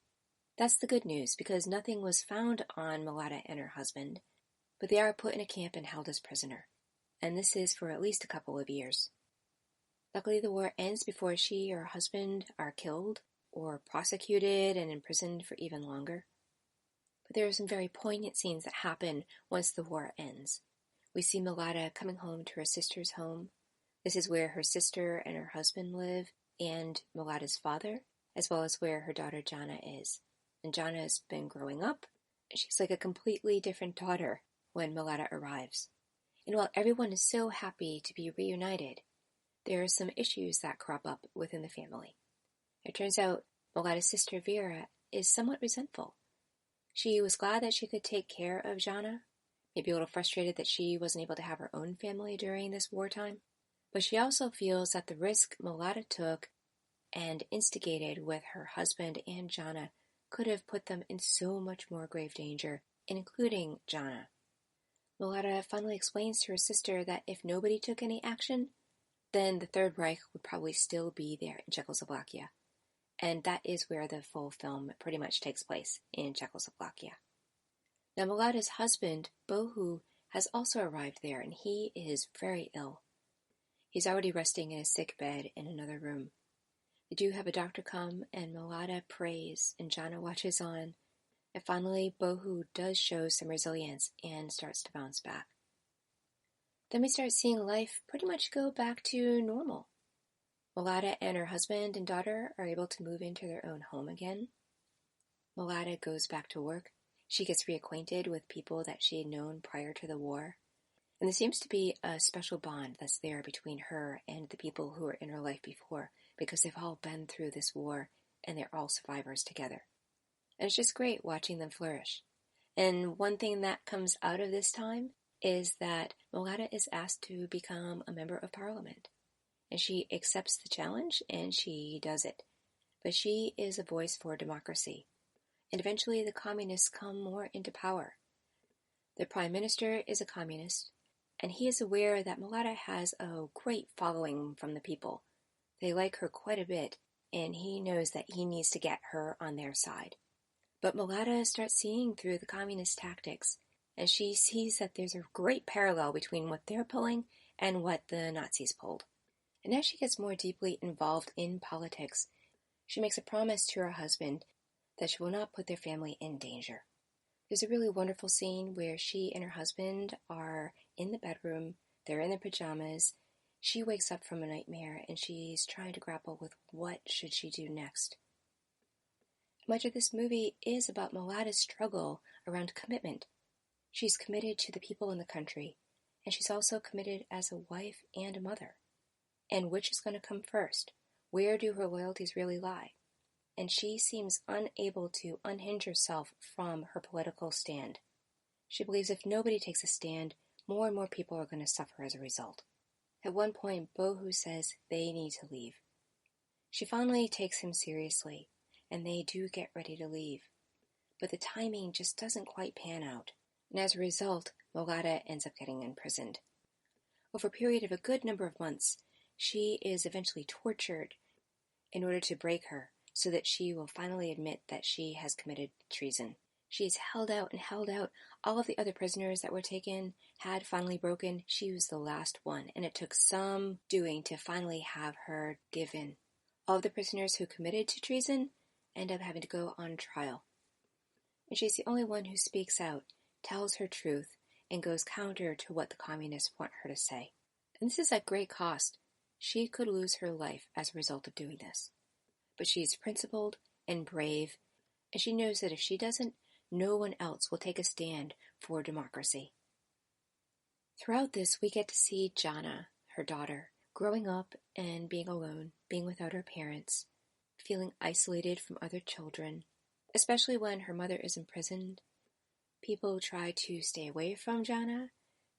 That's the good news, because nothing was found on Milada and her husband, but they are put in a camp and held as prisoner, and this is for at least a couple of years. Luckily, the war ends before she or her husband are killed or prosecuted and imprisoned for even longer. But there are some very poignant scenes that happen once the war ends. We see Milada coming home to her sister's home. This is where her sister and her husband live, and Milada's father, as well as where her daughter Jana is. And Jana has been growing up, and she's like a completely different daughter when Milada arrives. And while everyone is so happy to be reunited, there are some issues that crop up within the family. It turns out Milada's sister Vera is somewhat resentful. She was glad that she could take care of Jana, maybe a little frustrated that she wasn't able to have her own family during this wartime, but she also feels that the risk Milada took and instigated with her husband and Jana could have put them in so much more grave danger, including Jana. Milada finally explains to her sister that if nobody took any action, then the Third Reich would probably still be there in Czechoslovakia. And that is where the full film pretty much takes place, in Czechoslovakia. Now, Milada's husband, Bohu, has also arrived there, and he is very ill. He's already resting in a sick bed in another room. They do have a doctor come, and Milada prays, and Jana watches on, and finally Bohu does show some resilience and starts to bounce back. Then we start seeing life pretty much go back to normal. Milada and her husband and daughter are able to move into their own home again. Milada goes back to work. She gets reacquainted with people that she had known prior to the war. And there seems to be a special bond that's there between her and the people who were in her life before, because they've all been through this war and they're all survivors together. And it's just great watching them flourish. And one thing that comes out of this time is that Milada is asked to become a member of parliament. And she accepts the challenge, and she does it. But she is a voice for democracy. And eventually the communists come more into power. The prime minister is a communist, and he is aware that Milada has a great following from the people. They like her quite a bit, and he knows that he needs to get her on their side. But Milada starts seeing through the communist tactics, and she sees that there's a great parallel between what they're pulling and what the Nazis pulled. And as she gets more deeply involved in politics, she makes a promise to her husband that she will not put their family in danger. There's a really wonderful scene where she and her husband are in the bedroom, they're in their pajamas, she wakes up from a nightmare and she's trying to grapple with what should she do next. Much of this movie is about Milada's struggle around commitment. She's committed to the people in the country, and she's also committed as a wife and a mother. And which is going to come first? Where do her loyalties really lie? And she seems unable to unhinge herself from her political stand. She believes if nobody takes a stand, more and more people are going to suffer as a result. At one point, Bohu says they need to leave. She finally takes him seriously, and they do get ready to leave. But the timing just doesn't quite pan out, and as a result, Milada ends up getting imprisoned. Over a period of a good number of months, she is eventually tortured in order to break her, so that she will finally admit that she has committed treason. She is held out and held out. All of the other prisoners that were taken had finally broken. She was the last one, and it took some doing to finally have her give in. All of the prisoners who committed to treason end up having to go on trial. And she's the only one who speaks out, tells her truth, and goes counter to what the communists want her to say. And this is at great cost. She could lose her life as a result of doing this. But she's principled and brave, and she knows that if she doesn't, no one else will take a stand for democracy. Throughout this, we get to see Jana, her daughter, growing up and being alone, being without her parents, feeling isolated from other children, especially when her mother is imprisoned. People try to stay away from Jana.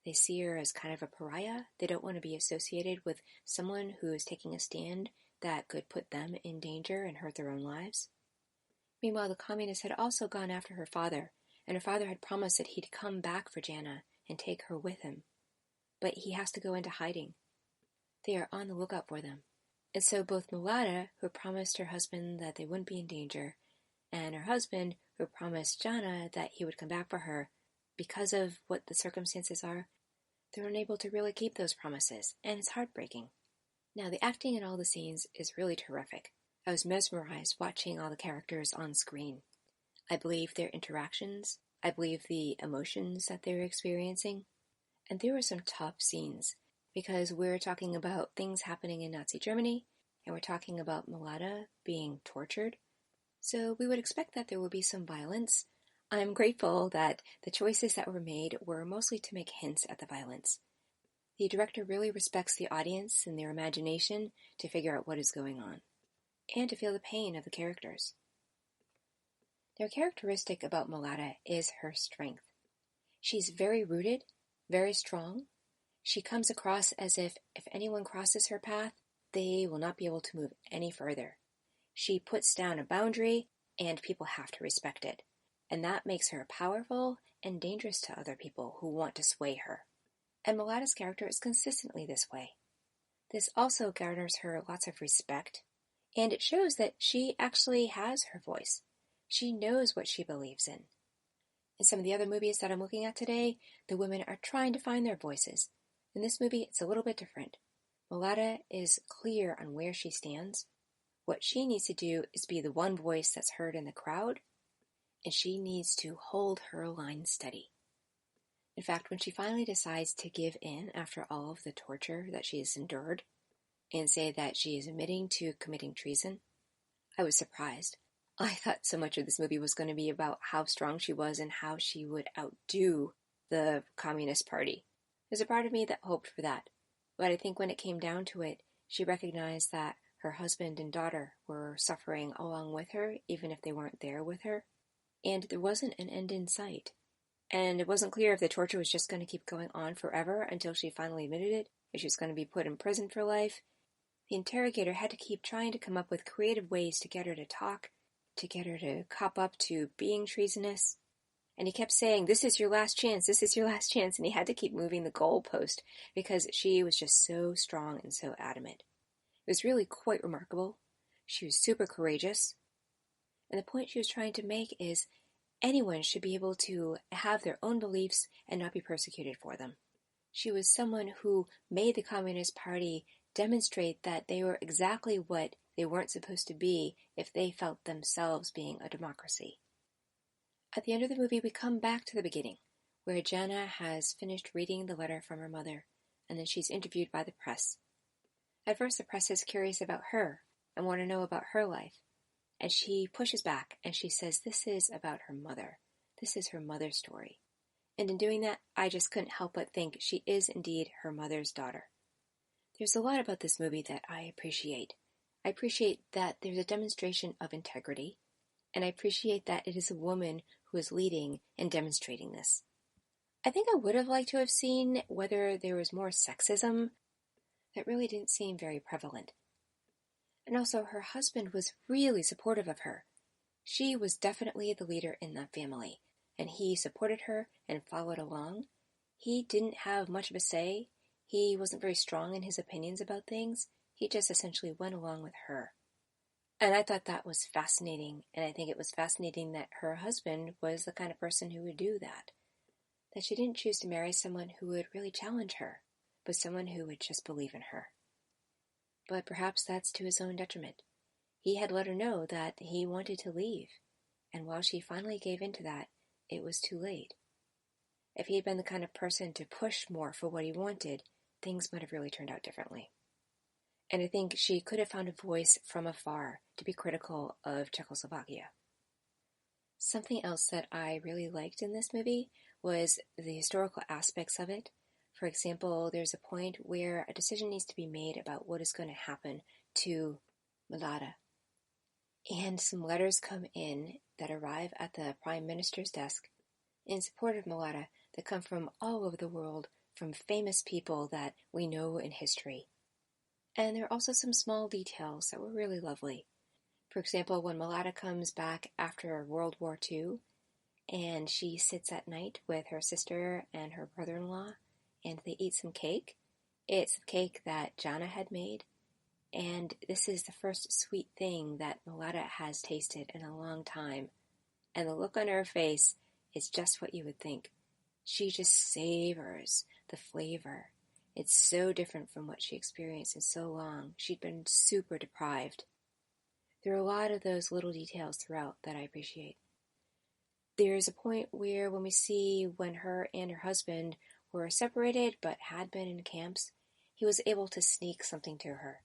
They see her as kind of a pariah. They don't want to be associated with someone who is taking a stand that could put them in danger and hurt their own lives. Meanwhile, the communists had also gone after her father, and her father had promised that he'd come back for Jana and take her with him. But he has to go into hiding. They are on the lookout for them. And so both Milada, who promised her husband that they wouldn't be in danger, and her husband, who promised Jana that he would come back for her, because of what the circumstances are, they're unable to really keep those promises, and it's heartbreaking. Now, the acting in all the scenes is really terrific. I was mesmerized watching all the characters on screen. I believe their interactions, I believe the emotions that they're experiencing, and there were some tough scenes, because we're talking about things happening in Nazi Germany, and we're talking about Milada being tortured, so we would expect that there would be some violence. I'm grateful that the choices that were made were mostly to make hints at the violence. The director really respects the audience and their imagination to figure out what is going on, and to feel the pain of the characters. Their characteristic about Milada is her strength. She's very rooted, very strong. She comes across as if anyone crosses her path, they will not be able to move any further. She puts down a boundary, and people have to respect it. And that makes her powerful and dangerous to other people who want to sway her. And Milada's character is consistently this way. This also garners her lots of respect, and it shows that she actually has her voice. She knows what she believes in. In some of the other movies that I'm looking at today, the women are trying to find their voices. In this movie, it's a little bit different. Milada is clear on where she stands. What she needs to do is be the one voice that's heard in the crowd, and she needs to hold her line steady. In fact, when she finally decides to give in after all of the torture that she has endured, and say that she is admitting to committing treason, I was surprised. I thought so much of this movie was going to be about how strong she was and how she would outdo the Communist Party. There's a part of me that hoped for that, but I think when it came down to it, she recognized that her husband and daughter were suffering along with her, even if they weren't there with her, and there wasn't an end in sight. And it wasn't clear if the torture was just going to keep going on forever until she finally admitted it, if she was going to be put in prison for life. The interrogator had to keep trying to come up with creative ways to get her to talk, to get her to cop up to being treasonous. And he kept saying, "This is your last chance, this is your last chance," and he had to keep moving the goalpost because she was just so strong and so adamant. It was really quite remarkable. She was super courageous. And the point she was trying to make is anyone should be able to have their own beliefs and not be persecuted for them. She was someone who made the Communist Party demonstrate that they were exactly what they weren't supposed to be if they felt themselves being a democracy. At the end of the movie, we come back to the beginning, where Jana has finished reading the letter from her mother, and then she's interviewed by the press. At first, the press is curious about her and want to know about her life, and she pushes back and she says this is about her mother. This is her mother's story. And in doing that, I just couldn't help but think she is indeed her mother's daughter. There's a lot about this movie that I appreciate. I appreciate that there's a demonstration of integrity, and I appreciate that it is a woman who is leading and demonstrating this. I think I would have liked to have seen whether there was more sexism. That really didn't seem very prevalent. And also, her husband was really supportive of her. She was definitely the leader in that family, and he supported her and followed along. He didn't have much of a say. He wasn't very strong in his opinions about things. He just essentially went along with her. And I thought that was fascinating, and I think it was fascinating that her husband was the kind of person who would do that. That she didn't choose to marry someone who would really challenge her, but someone who would just believe in her. But perhaps that's to his own detriment. He had let her know that he wanted to leave, and while she finally gave in to that, it was too late. If he had been the kind of person to push more for what he wanted, things might have really turned out differently. And I think she could have found a voice from afar to be critical of Czechoslovakia. Something else that I really liked in this movie was the historical aspects of it. For example, there's a point where a decision needs to be made about what is going to happen to Milada. And some letters come in that arrive at the Prime Minister's desk in support of Milada that come from all over the world, from famous people that we know in history. And there are also some small details that were really lovely. For example, when Milada comes back after World War II, and she sits at night with her sister and her brother-in-law, and they eat some cake. It's the cake that Jana had made, and this is the first sweet thing that Milada has tasted in a long time. And the look on her face is just what you would think. She just savors the flavor. It's so different from what she experienced in so long. She'd been super deprived. There are a lot of those little details throughout that I appreciate. There's a point where when we see when her and her husband were separated but had been in camps, he was able to sneak something to her.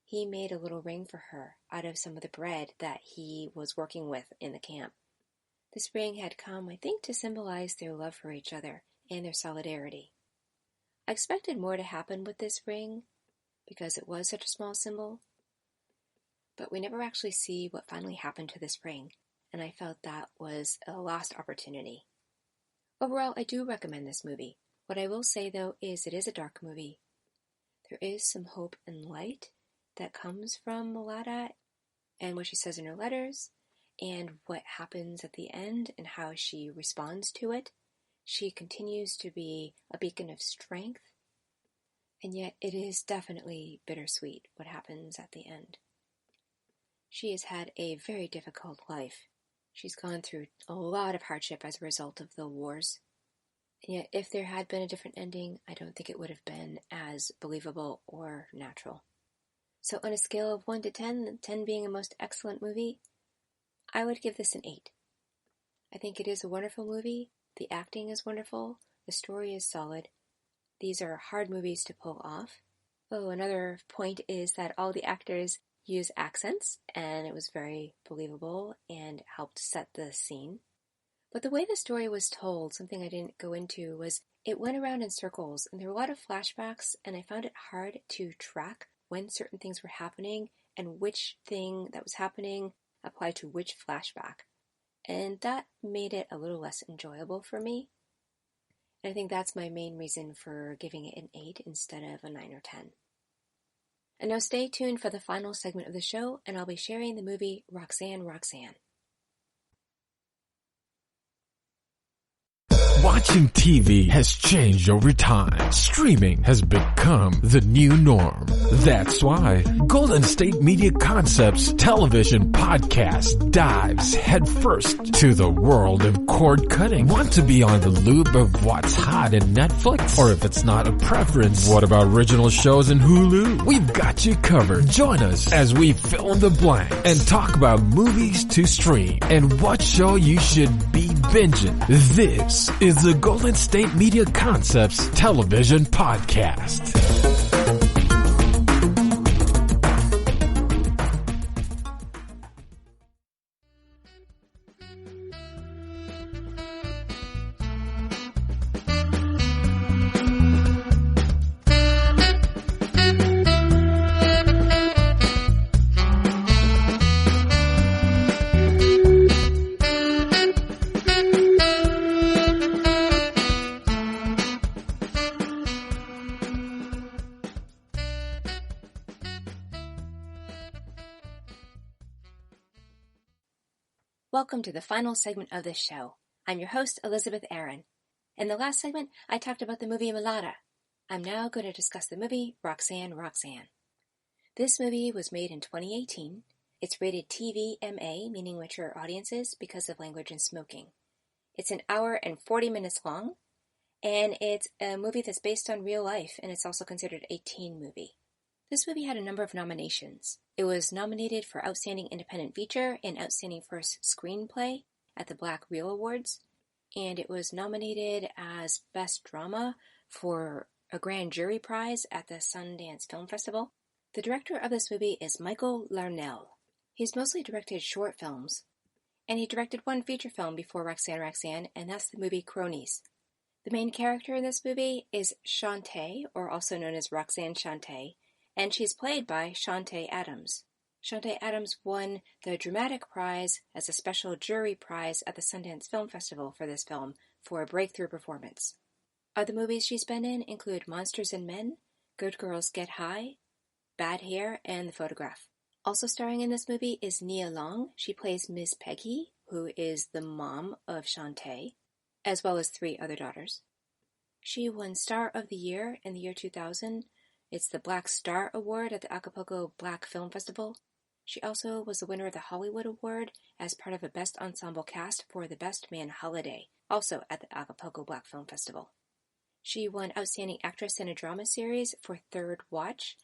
He made a little ring for her out of some of the bread that he was working with in the camp. This ring had come, I think, to symbolize their love for each other and their solidarity. I expected more to happen with this ring because it was such a small symbol, but we never actually see what finally happened to this ring, and I felt that was a lost opportunity. Overall, I do recommend this movie. What I will say, though, is it is a dark movie. There is some hope and light that comes from Milada and what she says in her letters and what happens at the end and how she responds to it. She continues to be a beacon of strength, and yet it is definitely bittersweet what happens at the end. She has had a very difficult life. She's gone through a lot of hardship as a result of the wars. And yet, if there had been a different ending, I don't think it would have been as believable or natural. So on a scale of 1 to 10, 10 being a most excellent movie, I would give this an 8. I think it is a wonderful movie. The acting is wonderful. The story is solid. These are hard movies to pull off. Oh, another point is that all the actors use accents, and it was very believable and helped set the scene. But the way the story was told, something I didn't go into, was it went around in circles, and there were a lot of flashbacks, and I found it hard to track when certain things were happening and which thing that was happening applied to which flashback. And that made it a little less enjoyable for me. And I think that's my main reason for giving it an 8 instead of a 9 or 10. And now stay tuned for the final segment of the show, and I'll be sharing the movie Roxanne Roxanne. Watching TV has changed over time. Streaming has become the new norm. That's why Golden State Media Concepts television podcast dives headfirst to the world of cord cutting. Want to be on the loop of what's hot in Netflix? Or if it's not a preference, what about original shows in Hulu? We've got you covered. Join us as we fill in the blanks and talk about movies to stream and what show you should be binging. This is the Golden State Media Concepts television podcast. Welcome to the final segment of this show. I'm your host, Elizabeth Aaron. In the last segment, I talked about the movie Milada. I'm now going to discuss the movie Roxanne Roxanne. This movie was made in 2018. It's rated TVMA, meaning mature audiences, because of language and smoking. It's an hour and 40 minutes long, and it's a movie that's based on real life, and it's also considered a teen movie. This movie had a number of nominations. It was nominated for Outstanding Independent Feature and Outstanding First Screenplay at the Black Reel Awards, and it was nominated as Best Drama for a Grand Jury Prize at the Sundance Film Festival. The director of this movie is Michael Larnell. He's mostly directed short films, and he directed one feature film before Roxanne Roxanne, and that's the movie Cronies. The main character in this movie is Shantae, or also known as Roxanne Shantae, and she's played by Shantae Adams. Shantae Adams won the Dramatic Prize as a special jury prize at the Sundance Film Festival for this film for a breakthrough performance. Other movies she's been in include Monsters and Men, Good Girls Get High, Bad Hair, and The Photograph. Also starring in this movie is Nia Long. She plays Miss Peggy, who is the mom of Shantae, as well as 3 other daughters. She won Star of the Year in the year 2000. It's the Black Star Award at the Acapulco Black Film Festival. She also was the winner of the Hollywood Award as part of a Best Ensemble Cast for The Best Man Holiday, also at the Acapulco Black Film Festival. She won Outstanding Actress in a Drama Series for Third Watch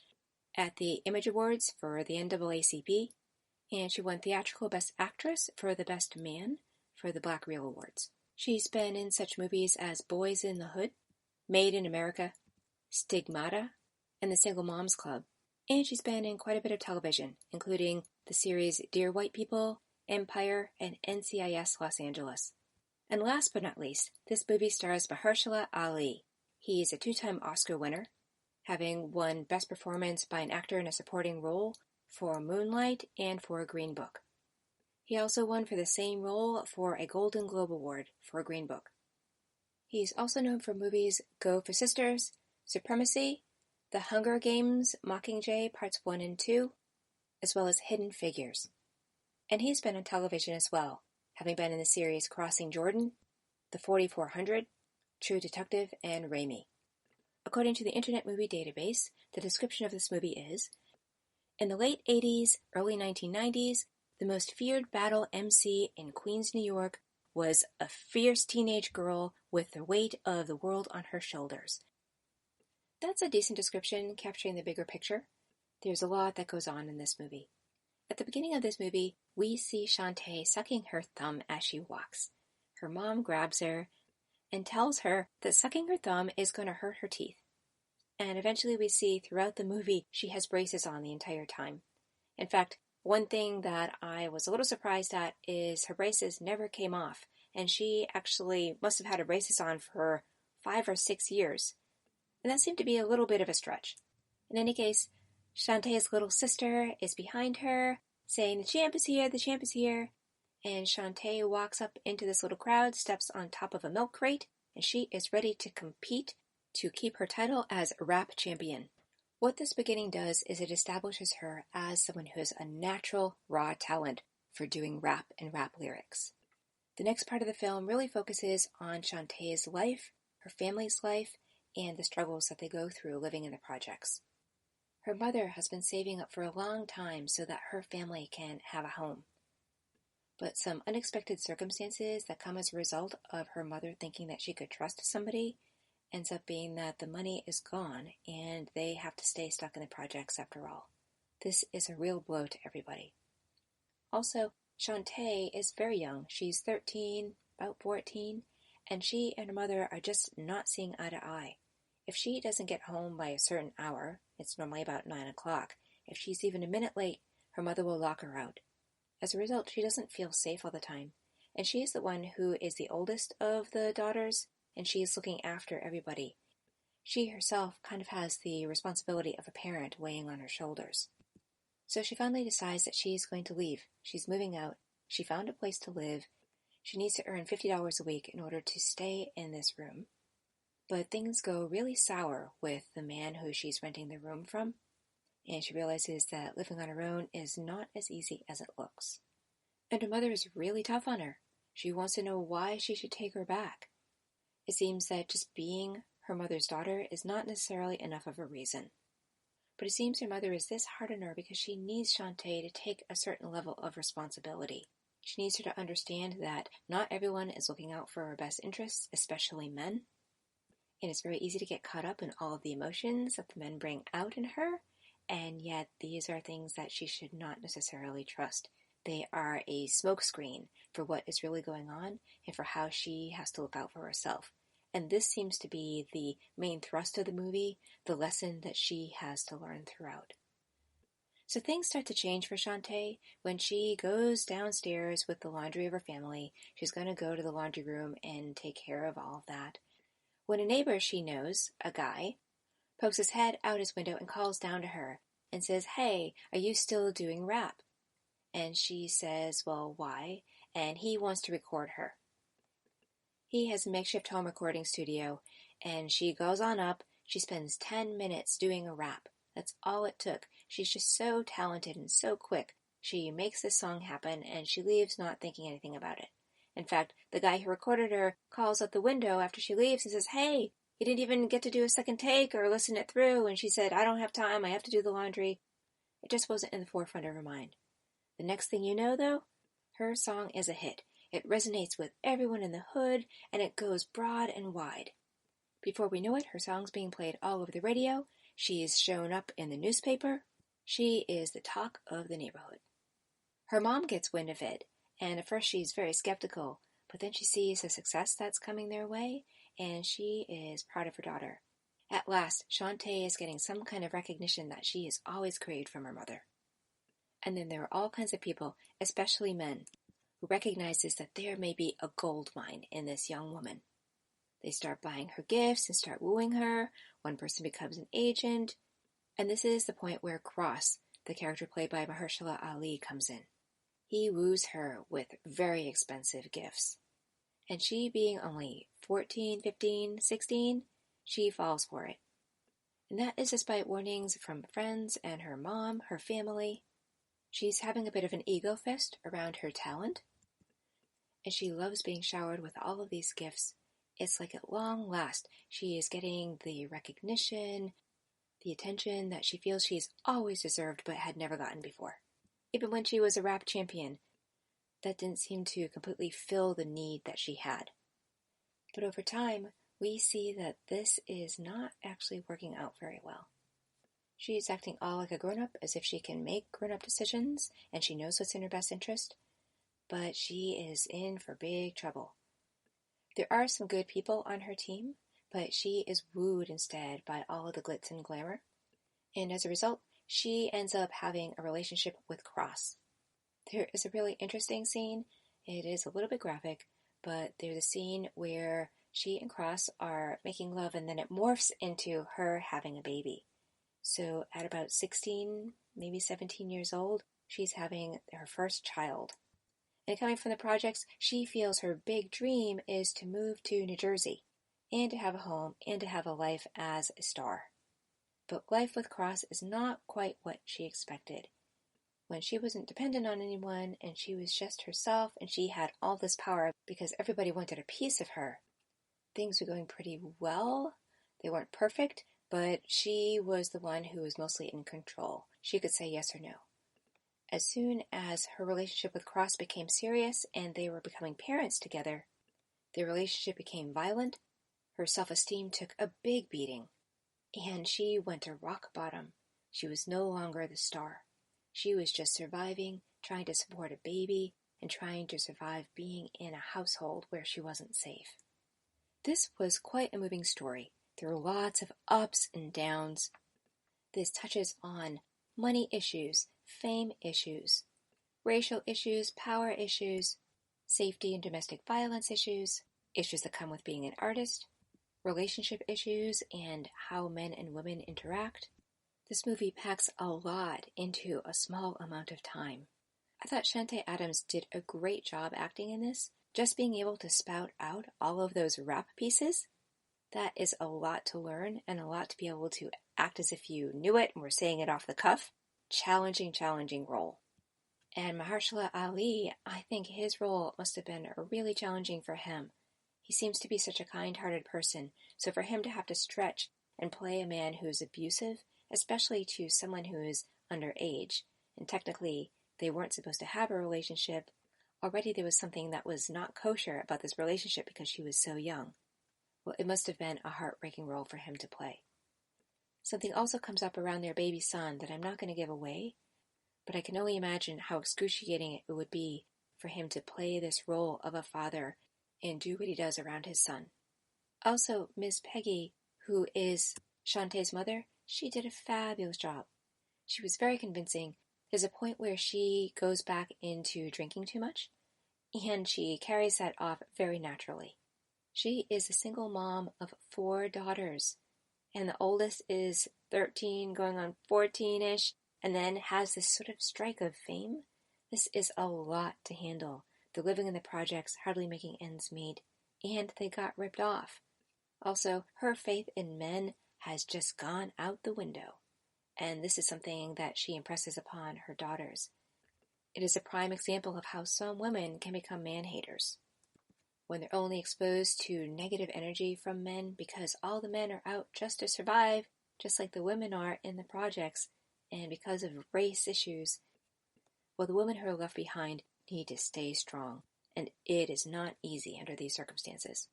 at the Image Awards for the NAACP, and she won Theatrical Best Actress for The Best Man for the Black Reel Awards. She's been in such movies as Boys in the Hood, Made in America, Stigmata, and The Single Moms Club. And she's been in quite a bit of television, including the series Dear White People, Empire, and NCIS Los Angeles. And last but not least, this movie stars Mahershala Ali. He is a 2-time Oscar winner, having won Best Performance by an Actor in a Supporting Role for Moonlight and for Green Book. He also won for the same role for a Golden Globe Award for Green Book. He's also known for movies Go for Sisters, Supremacy, The Hunger Games, Mockingjay Parts 1 and 2, as well as Hidden Figures. And he's been on television as well, having been in the series Crossing Jordan, The 4400, True Detective, and Raimi. According to the Internet Movie Database, the description of this movie is, in the late 80s, early 1990s, the most feared battle MC in Queens, New York was a fierce teenage girl with the weight of the world on her shoulders. That's a decent description, capturing the bigger picture. There's a lot that goes on in this movie. At the beginning of this movie, we see Shantae sucking her thumb as she walks. Her mom grabs her and tells her that sucking her thumb is going to hurt her teeth. And eventually we see throughout the movie she has braces on the entire time. In fact, one thing that I was a little surprised at is her braces never came off, and she actually must have had her braces on for 5 or 6 years. And that seemed to be a little bit of a stretch. In any case, Shantae's little sister is behind her, saying, "The champ is here, the champ is here." And Shantae walks up into this little crowd, steps on top of a milk crate, and she is ready to compete to keep her title as rap champion. What this beginning does is it establishes her as someone who has a natural, raw talent for doing rap and rap lyrics. The next part of the film really focuses on Shantae's life, her family's life, and the struggles that they go through living in the projects. Her mother has been saving up for a long time so that her family can have a home. But some unexpected circumstances that come as a result of her mother thinking that she could trust somebody ends up being that the money is gone and they have to stay stuck in the projects after all. This is a real blow to everybody. Also, Shantae is very young. She's 13, about 14, and she and her mother are just not seeing eye to eye. If she doesn't get home by a certain hour, it's normally about 9 o'clock, if she's even a minute late, her mother will lock her out. As a result, she doesn't feel safe all the time, and she is the one who is the oldest of the daughters, and she is looking after everybody. She herself kind of has the responsibility of a parent weighing on her shoulders. So she finally decides that she's going to leave. She's moving out. She found a place to live. She needs to earn $50 a week in order to stay in this room. But things go really sour with the man who she's renting the room from, and she realizes that living on her own is not as easy as it looks. And her mother is really tough on her. She wants to know why she should take her back. It seems that just being her mother's daughter is not necessarily enough of a reason. But it seems her mother is this hard on her because she needs Shantae to take a certain level of responsibility. She needs her to understand that not everyone is looking out for her best interests, especially men. And it's very easy to get caught up in all of the emotions that the men bring out in her, and yet these are things that she should not necessarily trust. They are a smokescreen for what is really going on and for how she has to look out for herself. And this seems to be the main thrust of the movie, the lesson that she has to learn throughout. So things start to change for Shantae when she goes downstairs with the laundry of her family. She's going to go to the laundry room and take care of all of that. When a neighbor she knows, a guy, pokes his head out his window and calls down to her and says, "Hey, are you still doing rap?" And she says, "Well, why?" And he wants to record her. He has a makeshift home recording studio, and she goes on up. She spends 10 minutes doing a rap. That's all it took. She's just so talented and so quick. She makes this song happen, and she leaves not thinking anything about it. In fact, the guy who recorded her calls out the window after she leaves and says, "Hey, you didn't even get to do a second take or listen it through." And she said, "I don't have time. I have to do the laundry." It just wasn't in the forefront of her mind. The next thing you know, though, her song is a hit. It resonates with everyone in the hood, and it goes broad and wide. Before we know it, her song's being played all over the radio. She's shown up in the newspaper. She is the talk of the neighborhood. Her mom gets wind of it, and at first she's very skeptical, but then she sees the success that's coming their way, and she is proud of her daughter. At last, Shantae is getting some kind of recognition that she has always craved from her mother. And then there are all kinds of people, especially men, who recognizes that there may be a gold mine in this young woman. They start buying her gifts and start wooing her. One person becomes an agent. And this is the point where Cross, the character played by Mahershala Ali, comes in. He woos her with very expensive gifts. And she, being only 14, 15, 16, she falls for it. And that is despite warnings from friends and her mom, her family. She's having a bit of an ego fest around her talent. And she loves being showered with all of these gifts. It's like at long last, she is getting the recognition, the attention that she feels she's always deserved but had never gotten before. Even when she was a rap champion, that didn't seem to completely fill the need that she had. But over time, we see that this is not actually working out very well. She's acting all like a grown-up, as if she can make grown-up decisions, and she knows what's in her best interest, but she is in for big trouble. There are some good people on her team, but she is wooed instead by all of the glitz and glamour, and as a result, she ends up having a relationship with Cross. There is a really interesting scene. It is a little bit graphic, but there's a scene where she and Cross are making love, and then it morphs into her having a baby. So at about 16, maybe 17 years old, she's having her first child. And coming from the projects, she feels her big dream is to move to New Jersey and to have a home and to have a life as a star. But life with Cross is not quite what she expected. When she wasn't dependent on anyone and she was just herself and she had all this power because everybody wanted a piece of her, things were going pretty well. They weren't perfect, but she was the one who was mostly in control. She could say yes or no. As soon as her relationship with Cross became serious and they were becoming parents together, their relationship became violent, her self-esteem took a big beating, and she went to rock bottom. She was no longer the star. She was just surviving, trying to support a baby, and trying to survive being in a household where she wasn't safe. This was quite a moving story. There were lots of ups and downs. This touches on money issues, fame issues, racial issues, power issues, safety and domestic violence issues, issues that come with being an artist, relationship issues, and how men and women interact. This movie packs a lot into a small amount of time. I thought Shantae Adams did a great job acting in this. Just being able to spout out all of those rap pieces, that is a lot to learn and a lot to be able to act as if you knew it and were saying it off the cuff. Challenging role. And Mahershala Ali, I think his role must have been really challenging for him. He seems to be such a kind-hearted person, so for him to have to stretch and play a man who's abusive, especially to someone who is underage, and technically they weren't supposed to have a relationship, already there was something that was not kosher about this relationship because she was so young. Well, it must have been a heartbreaking role for him to play. Something also comes up around their baby son that I'm not going to give away, but I can only imagine how excruciating it would be for him to play this role of a father and do what he does around his son. Also, Miss Peggy, who is Shantae's mother, she did a fabulous job. She was very convincing. There's a point where she goes back into drinking too much, and she carries that off very naturally. She is a single mom of 4 daughters. And the oldest is 13, going on 14-ish, and then has this sort of strike of fame. This is a lot to handle. They're living in the projects, hardly making ends meet, and they got ripped off. Also, her faith in men has just gone out the window, and this is something that she impresses upon her daughters. It is a prime example of how some women can become man-haters when they're only exposed to negative energy from men because all the men are out just to survive, just like the women are in the projects, and because of race issues, while the women who are left behind need to stay strong, and it is not easy under these circumstances.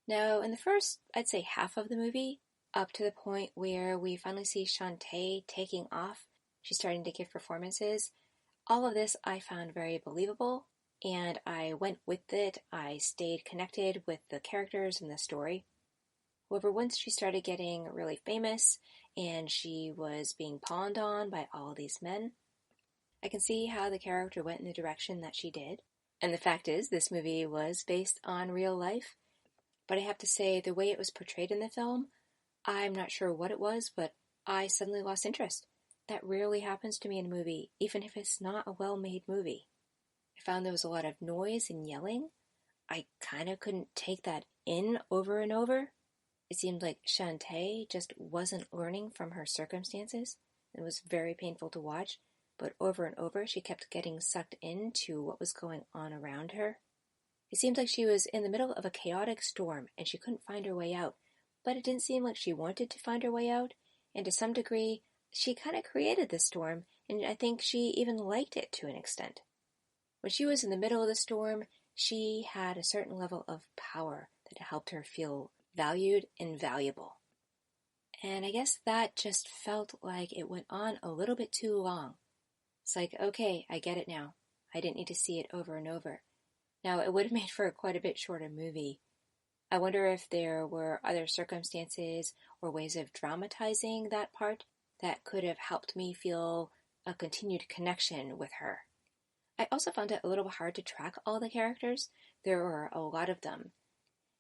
Now, in the first, I'd say half of the movie, up to the point where we finally see Shantae taking off, she's starting to give performances, all of this I found very believable, and I went with it. I stayed connected with the characters and the story. However, once she started getting really famous, and she was being pawned on by all these men, I can see how the character went in the direction that she did. And the fact is, this movie was based on real life, but I have to say, the way it was portrayed in the film, I'm not sure what it was, but I suddenly lost interest. That rarely happens to me in a movie, even if it's not a well-made movie. I found there was a lot of noise and yelling. I kind of couldn't take that in over and over. It seemed like Shantae just wasn't learning from her circumstances. It was very painful to watch, but over and over she kept getting sucked into what was going on around her. It seemed like she was in the middle of a chaotic storm and she couldn't find her way out, but it didn't seem like she wanted to find her way out, and to some degree, she kind of created the storm, and I think she even liked it to an extent. When she was in the middle of the storm, she had a certain level of power that helped her feel valued and valuable. And I guess that just felt like it went on a little bit too long. It's like, okay, I get it now. I didn't need to see it over and over. Now, it would have made for quite a bit shorter movie. I wonder if there were other circumstances or ways of dramatizing that part that could have helped me feel a continued connection with her. I also found it a little hard to track all the characters. There were a lot of them,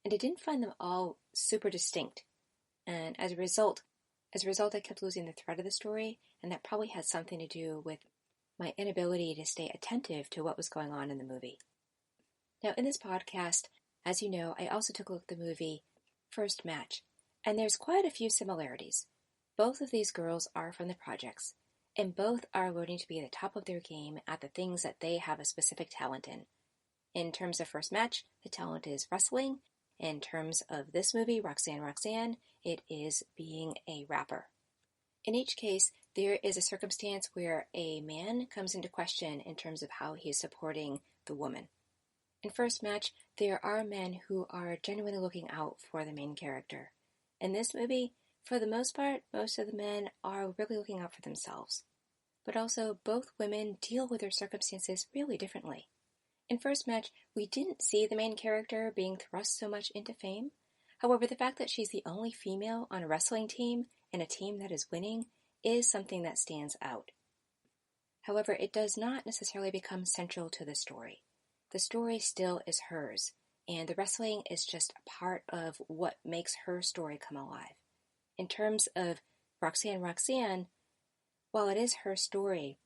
and I didn't find them all super distinct. And as a result, I kept losing the thread of the story, and that probably had something to do with my inability to stay attentive to what was going on in the movie. Now, in this podcast, as you know, I also took a look at the movie First Match, and there's quite a few similarities. Both of these girls are from the projects, and both are learning to be at the top of their game at the things that they have a specific talent in. In terms of First Match, the talent is wrestling. In terms of this movie, Roxanne Roxanne, it is being a rapper. In each case, there is a circumstance where a man comes into question in terms of how he is supporting the woman. In First Match, there are men who are genuinely looking out for the main character. In this movie, for the most part, most of the men are really looking out for themselves. But also, both women deal with their circumstances really differently. In First Match, we didn't see the main character being thrust so much into fame. However, the fact that she's the only female on a wrestling team and a team that is winning is something that stands out. However, it does not necessarily become central to the story. The story still is hers, and the wrestling is just a part of what makes her story come alive. In terms of Roxanne Roxanne, while it is her story,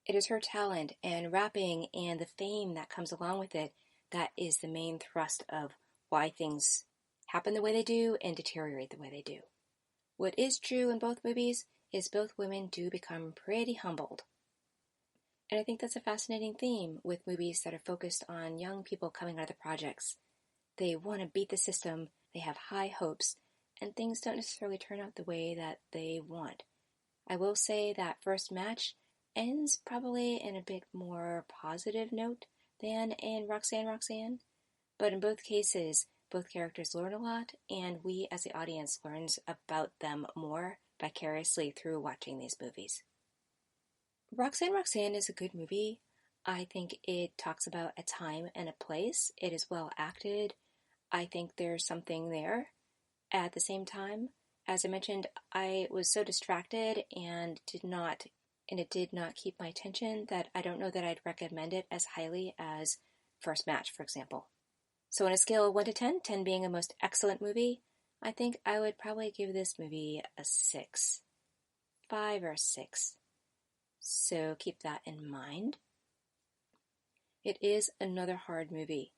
it is her talent and rapping and the fame that comes along with it that is the main thrust of why things happen the way they do and deteriorate the way they do. What is true in both movies is both women do become pretty humbled. And I think that's a fascinating theme with movies that are focused on young people coming out of the projects. They want to beat the system, they have high hopes, and things don't necessarily turn out the way that they want. I will say that First Match ends probably in a bit more positive note than in Roxanne Roxanne, but in both cases, both characters learn a lot, and we as the audience learns about them more vicariously through watching these movies. Roxanne Roxanne is a good movie. I think it talks about a time and a place. It is well acted. I think there's something there. At the same time, as I mentioned, I was so distracted and it did not keep my attention that I don't know that I'd recommend it as highly as First Match, for example. So on a scale of 1 to 10, 10 being a most excellent movie, I think I would probably give this movie a 6. 5 or 6. So keep that in mind. It is another hard movie,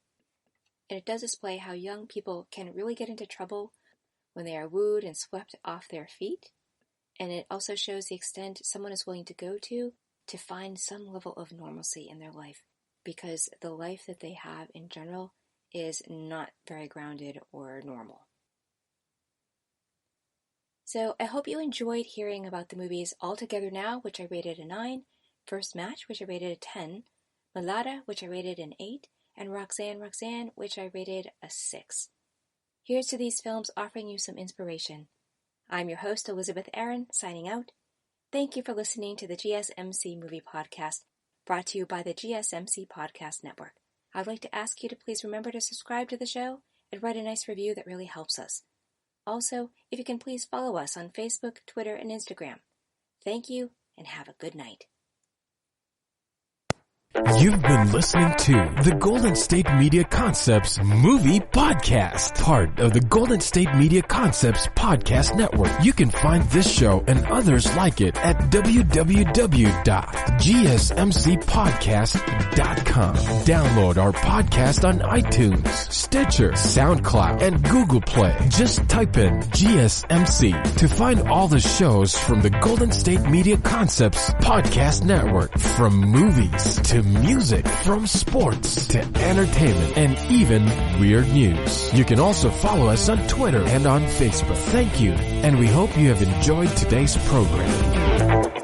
and it does display how young people can really get into trouble when they are wooed and swept off their feet, and it also shows the extent someone is willing to go to find some level of normalcy in their life, because the life that they have in general is not very grounded or normal. So I hope you enjoyed hearing about the movies All Together Now, which I rated a 9, First Match, which I rated a 10, Milada, which I rated an 8, and Roxanne Roxanne, which I rated a 6. Here's to these films offering you some inspiration. I'm your host, Elizabeth Aaron, signing out. Thank you for listening to the GSMC Movie Podcast, brought to you by the GSMC Podcast Network. I'd like to ask you to please remember to subscribe to the show and write a nice review that really helps us. Also, if you can please follow us on Facebook, Twitter, and Instagram. Thank you, and have a good night. You've been listening to the Golden State Media Concepts Movie Podcast, part of the Golden State Media Concepts Podcast Network. You can find this show and others like it at www.gsmcpodcast.com. Download our podcast on iTunes, Stitcher, SoundCloud, and Google Play. Just type in GSMC to find all the shows from the Golden State Media Concepts Podcast Network, from movies to music, from sports to entertainment, and even weird news. You can also follow us on Twitter and on Facebook. Thank you, and we hope you have enjoyed today's program.